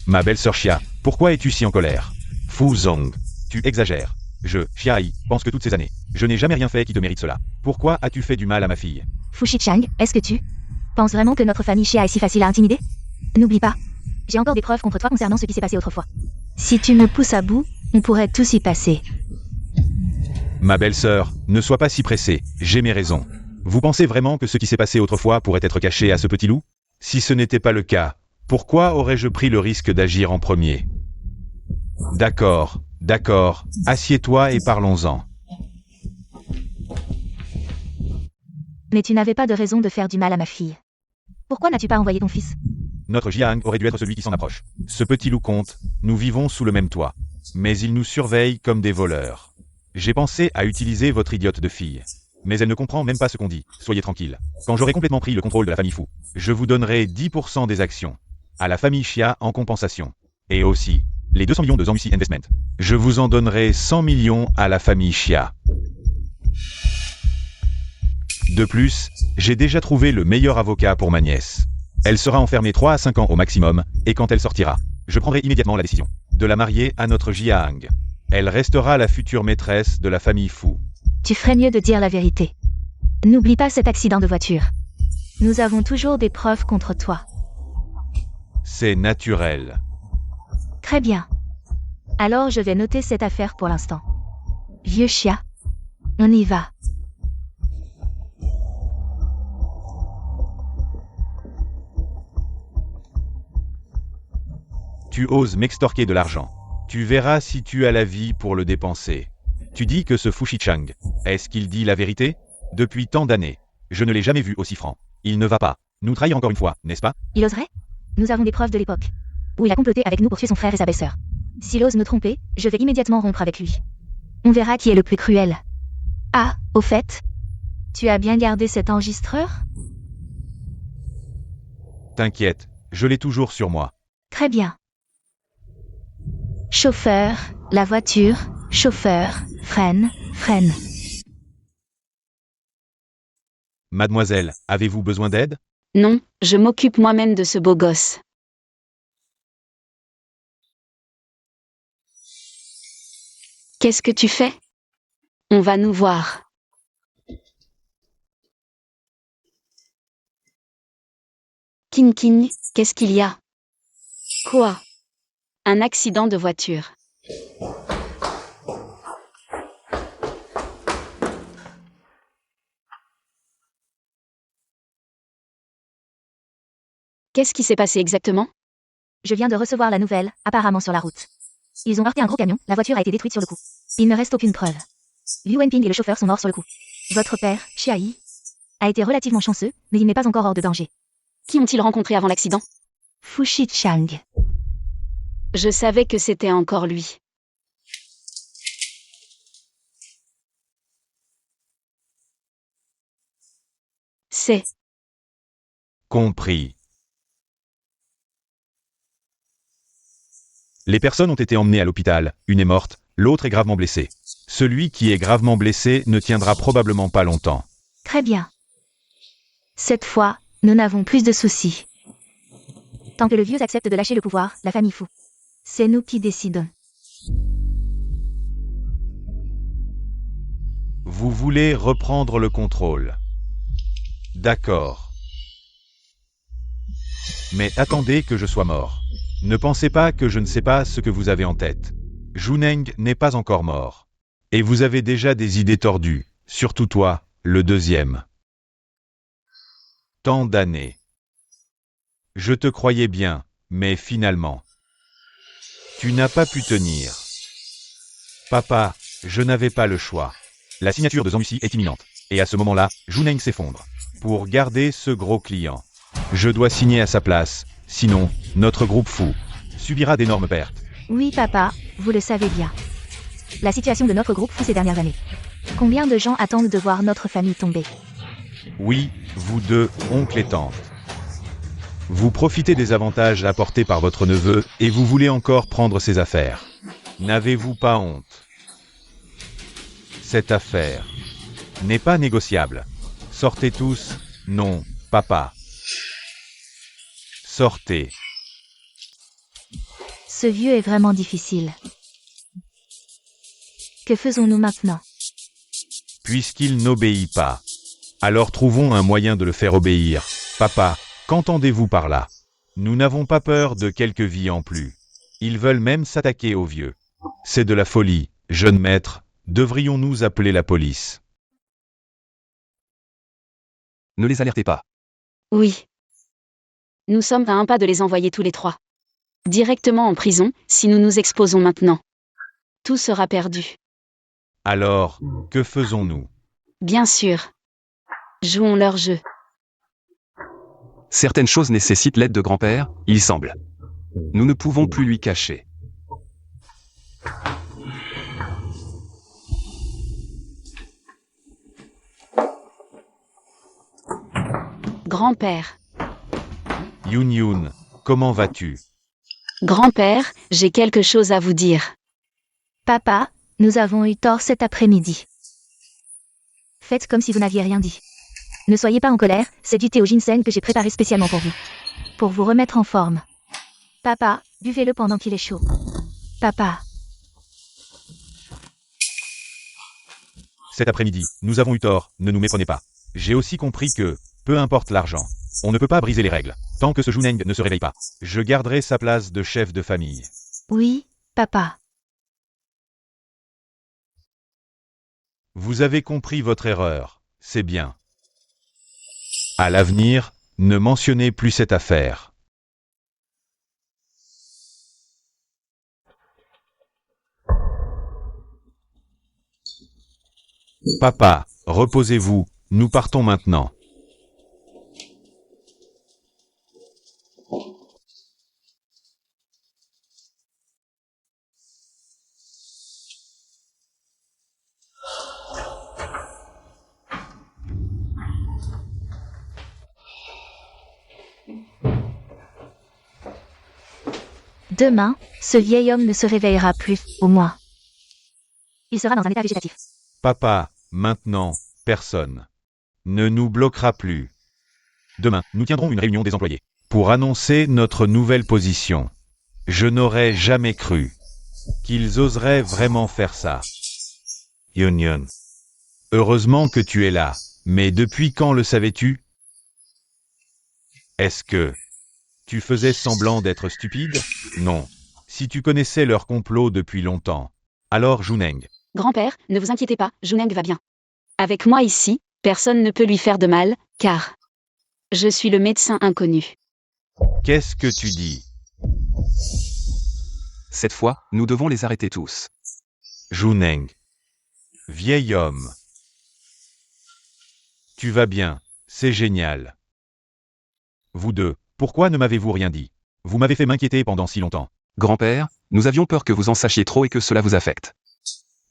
Ma belle-sœur Xia, pourquoi es-tu si en colère? Fu Zong, tu exagères. Xia Yi, pense que toutes ces années, je n'ai jamais rien fait qui te mérite cela. Pourquoi as-tu fait du mal à ma fille? Fu Shichang, est-ce que tu penses vraiment que notre famille Xia est si facile à intimider? N'oublie pas. J'ai encore des preuves contre toi concernant ce qui s'est passé autrefois. Si tu me pousses à bout, on pourrait tous y passer. Ma belle-sœur, ne sois pas si pressée, j'ai mes raisons. Vous pensez vraiment que ce qui s'est passé autrefois pourrait être caché à ce petit loup? Si ce n'était pas le cas, pourquoi aurais-je pris le risque d'agir en premier? D'accord, assieds-toi et parlons-en. Mais tu n'avais pas de raison de faire du mal à ma fille. Pourquoi n'as-tu pas envoyé ton fils? Notre Jiang aurait dû être celui qui s'en approche. Ce petit loup compte, nous vivons sous le même toit. Mais il nous surveille comme des voleurs. J'ai pensé à utiliser votre idiote de fille. Mais elle ne comprend même pas ce qu'on dit, soyez tranquille. Quand j'aurai complètement pris le contrôle de la famille Fu, je vous donnerai 10% des actions. À la famille Xia en compensation. Et aussi, les 200 millions de Zhangxi Investment. Je vous en donnerai 100 millions à la famille Xia. De plus, j'ai déjà trouvé le meilleur avocat pour ma nièce. Elle sera enfermée 3 à 5 ans au maximum, et quand elle sortira, je prendrai immédiatement la décision de la marier à notre Jiang. Elle restera la future maîtresse de la famille Fu. Tu ferais mieux de dire la vérité. N'oublie pas cet accident de voiture. Nous avons toujours des preuves contre toi. C'est naturel. Très bien. Alors je vais noter cette affaire pour l'instant. Vieux Xia, on y va. Tu oses m'extorquer de l'argent. Tu verras si tu as la vie pour le dépenser. Tu dis que ce Fu Shichang, est-ce qu'il dit la vérité? Depuis tant d'années, je ne l'ai jamais vu aussi franc. Il ne va pas nous trahir encore une fois, n'est-ce pas? Il oserait? Nous avons des preuves de l'époque. Où il a comploté avec nous pour tuer son frère et sa belle-sœur. S'il ose me tromper, je vais immédiatement rompre avec lui. On verra qui est le plus cruel. Ah, au fait, tu as bien gardé cet enregistreur? T'inquiète, je l'ai toujours sur moi. Très bien. Chauffeur, la voiture, chauffeur, freine, freine. Mademoiselle, avez-vous besoin d'aide? Non, je m'occupe moi-même de ce beau gosse. Qu'est-ce que tu fais? On va nous voir. King King, qu'est-ce qu'il y a? Quoi? Un accident de voiture. Qu'est-ce qui s'est passé exactement? Je viens de recevoir la nouvelle, apparemment sur la route. Ils ont heurté un gros camion, la voiture a été détruite sur le coup. Il ne reste aucune preuve. Liu Wenping et le chauffeur sont morts sur le coup. Votre père, Xia Yi, a été relativement chanceux, mais il n'est pas encore hors de danger. Qui ont-ils rencontré avant l'accident? Fu Shichang. Je savais que c'était encore lui. C'est... Compris. Les personnes ont été emmenées à l'hôpital, une est morte, l'autre est gravement blessée. Celui qui est gravement blessé ne tiendra probablement pas longtemps. Très bien. Cette fois, nous n'avons plus de soucis. Tant que le vieux accepte de lâcher le pouvoir, la famille Fu. C'est nous qui décidons. Vous voulez reprendre le contrôle. D'accord. Mais attendez que je sois mort. Ne pensez pas que je ne sais pas ce que vous avez en tête. Juneng n'est pas encore mort. Et vous avez déjà des idées tordues, surtout toi, le deuxième. Tant d'années. Je te croyais bien, mais finalement... Tu n'as pas pu tenir. Papa, je n'avais pas le choix. La signature de Zhangxi est imminente. Et à ce moment-là, Juneng s'effondre. Pour garder ce gros client. Je dois signer à sa place, sinon, notre groupe Fu subira d'énormes pertes. Oui, papa, vous le savez bien. La situation de notre groupe Fu ces dernières années. Combien de gens attendent de voir notre famille tomber? Oui, vous deux, oncle et tante. Vous profitez des avantages apportés par votre neveu et vous voulez encore prendre ses affaires. N'avez-vous pas honte? Cette affaire n'est pas négociable. Sortez tous. Non, papa. Sortez. Ce vieux est vraiment difficile. Que faisons-nous maintenant? Puisqu'il n'obéit pas. Alors trouvons un moyen de le faire obéir. Papa, qu'entendez-vous par là? Nous n'avons pas peur de quelques vies en plus. Ils veulent même s'attaquer aux vieux. C'est de la folie, jeune maître. Devrions-nous appeler la police? Ne les alertez pas. Oui. Nous sommes à un pas de les envoyer tous les trois. Directement en prison, si nous nous exposons maintenant. Tout sera perdu. Alors, que faisons-nous? Bien sûr. Jouons leur jeu. Certaines choses nécessitent l'aide de grand-père, il semble. Nous ne pouvons plus lui cacher. Grand-père. Youn Youn, comment vas-tu? Grand-père, j'ai quelque chose à vous dire. Papa, nous avons eu tort cet après-midi. Faites comme si vous n'aviez rien dit. Ne soyez pas en colère, c'est du thé au ginseng que j'ai préparé spécialement pour vous. Pour vous remettre en forme. Papa, buvez-le pendant qu'il est chaud. Papa. Cet après-midi, nous avons eu tort, ne nous méprenez pas. J'ai aussi compris que, peu importe l'argent, on ne peut pas briser les règles, tant que ce Juneng ne se réveille pas. Je garderai sa place de chef de famille. Oui, papa. Vous avez compris votre erreur, c'est bien. À l'avenir, ne mentionnez plus cette affaire. Papa, reposez-vous, nous partons maintenant. Demain, ce vieil homme ne se réveillera plus, au moins. Il sera dans un état végétatif. Papa, maintenant, personne ne nous bloquera plus. Demain, nous tiendrons une réunion des employés pour annoncer notre nouvelle position. Je n'aurais jamais cru qu'ils oseraient vraiment faire ça. Youn Youn. Heureusement que tu es là, mais depuis quand le savais-tu? Est-ce que tu faisais semblant d'être stupide? Non. Si tu connaissais leur complot depuis longtemps, alors Juneng. Grand-père, ne vous inquiétez pas, Juneng va bien. Avec moi ici, personne ne peut lui faire de mal, car je suis le médecin inconnu. Qu'est-ce que tu dis? Cette fois, nous devons les arrêter tous. Juneng. Vieil homme. Tu vas bien, c'est génial. Vous deux, pourquoi ne m'avez-vous rien dit? Vous m'avez fait m'inquiéter pendant si longtemps. Grand-père, nous avions peur que vous en sachiez trop et que cela vous affecte.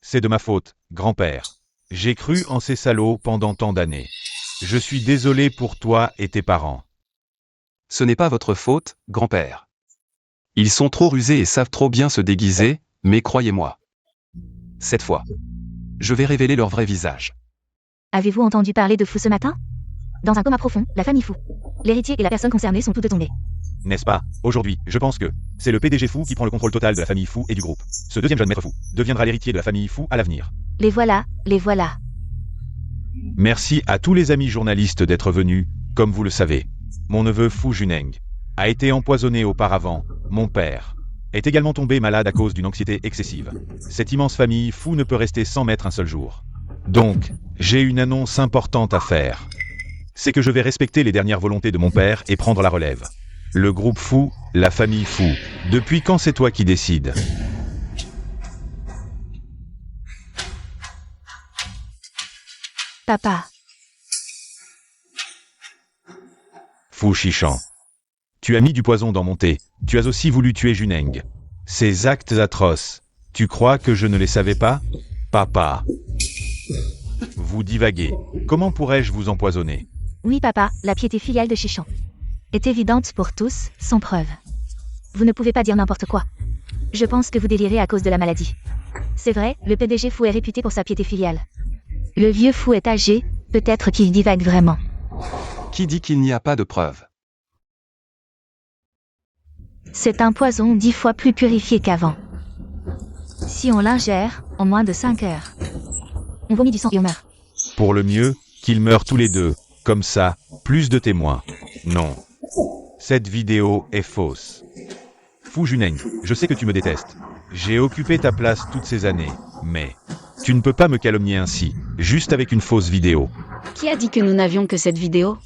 C'est de ma faute, grand-père. J'ai cru en ces salauds pendant tant d'années. Je suis désolé pour toi et tes parents. Ce n'est pas votre faute, grand-père. Ils sont trop rusés et savent trop bien se déguiser, mais croyez-moi. Cette fois, je vais révéler leur vrai visage. Avez-vous entendu parler de Fou ce matin? Dans un coma profond, la famille Fou. L'héritier et la personne concernée sont tous deux tombés. N'est-ce pas? Aujourd'hui, je pense que c'est le PDG Fou qui prend le contrôle total de la famille Fou et du groupe. Ce deuxième jeune maître Fou deviendra l'héritier de la famille Fou à l'avenir. Les voilà, les voilà. Merci à tous les amis journalistes d'être venus, comme vous le savez. Mon neveu Fou Juneng a été empoisonné auparavant, mon père est également tombé malade à cause d'une anxiété excessive. Cette immense famille Fou ne peut rester sans maître un seul jour. Donc, j'ai une annonce importante à faire. C'est que je vais respecter les dernières volontés de mon père et prendre la relève. Le groupe Fou, la famille Fou. Depuis quand c'est toi qui décides? Papa. Fou Chichan. Tu as mis du poison dans mon thé. Tu as aussi voulu tuer Juneng. Ces actes atroces. Tu crois que je ne les savais pas? Papa. Vous divaguez. Comment pourrais-je vous empoisonner? Oui, papa, la piété filiale de Chichan est évidente pour tous, sans preuve. Vous ne pouvez pas dire n'importe quoi. Je pense que vous délirez à cause de la maladie. C'est vrai, le PDG Fou est réputé pour sa piété filiale. Le vieux Fou est âgé, peut-être qu'il divague vraiment. Qui dit qu'il n'y a pas de preuves? C'est un poison 10 fois plus purifié qu'avant. Si on l'ingère, en moins de 5 heures, on vomit du sang et on meurt. Pour le mieux, qu'ils meurent tous les deux. Comme ça, plus de témoins. Non. Cette vidéo est fausse. Fou Juneng, je sais que tu me détestes. J'ai occupé ta place toutes ces années, mais tu ne peux pas me calomnier ainsi, juste avec une fausse vidéo. Qui a dit que nous n'avions que cette vidéo?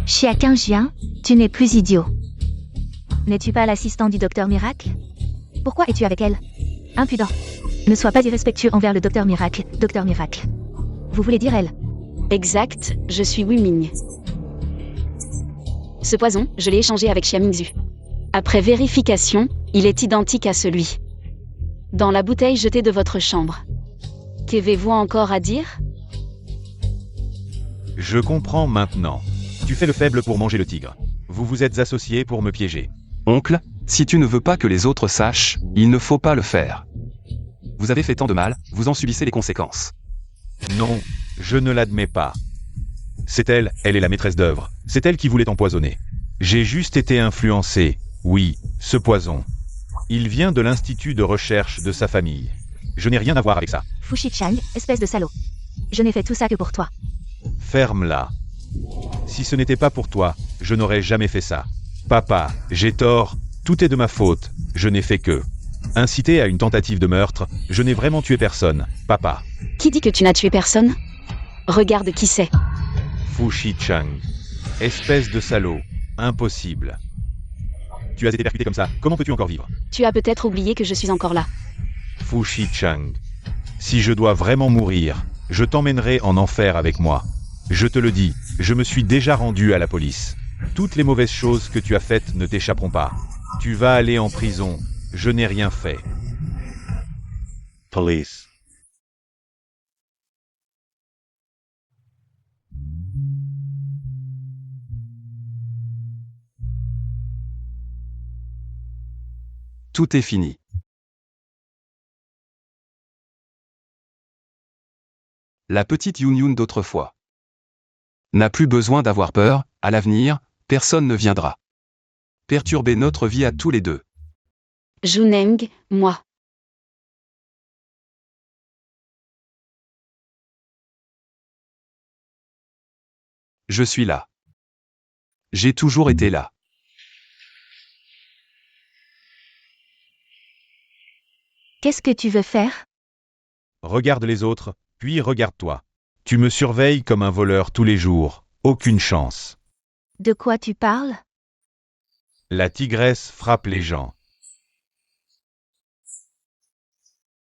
Chiaquin Jien, tu n'es plus idiot. N'es-tu pas l'assistant du docteur Miracle? Pourquoi es-tu avec elle? Impudent. Ne sois pas irrespectueux envers le docteur Miracle, docteur Miracle. Vous voulez dire elle? Exact, je suis Wu Ming. Ce poison, je l'ai échangé avec Xia Mingzhu. Après vérification, il est identique à celui dans la bouteille jetée de votre chambre. Qu'avez-vous encore à dire? Je comprends maintenant. Tu fais le faible pour manger le tigre. Vous vous êtes associés pour me piéger. Oncle, si tu ne veux pas que les autres sachent, il ne faut pas le faire. Vous avez fait tant de mal, vous en subissez les conséquences. Non, je ne l'admets pas. C'est elle est la maîtresse d'œuvre. C'est elle qui voulait t'empoisonner. J'ai juste été influencé. Oui, ce poison. Il vient de l'institut de recherche de sa famille. Je n'ai rien à voir avec ça. Fu Shichang, espèce de salaud. Je n'ai fait tout ça que pour toi. Ferme-la. Si ce n'était pas pour toi, je n'aurais jamais fait ça. Papa, j'ai tort, tout est de ma faute, je n'ai fait que inciter à une tentative de meurtre, je n'ai vraiment tué personne, papa. Qui dit que tu n'as tué personne? Regarde qui c'est. Fu Shichang. Espèce de salaud. Impossible. Tu as été percuté comme ça, comment peux-tu encore vivre? Tu as peut-être oublié que je suis encore là. Fu Shichang. Si je dois vraiment mourir, je t'emmènerai en enfer avec moi. Je te le dis, je me suis déjà rendu à la police. Toutes les mauvaises choses que tu as faites ne t'échapperont pas. Tu vas aller en prison. Je n'ai rien fait. Police. Tout est fini. La petite Yun Yun d'autrefois n'a plus besoin d'avoir peur, à l'avenir, personne ne viendra perturber notre vie à tous les deux. Juneng, moi. Je suis là. J'ai toujours été là. Qu'est-ce que tu veux faire? Regarde les autres, puis regarde-toi. Tu me surveilles comme un voleur tous les jours. Aucune chance. De quoi tu parles? La tigresse frappe les gens.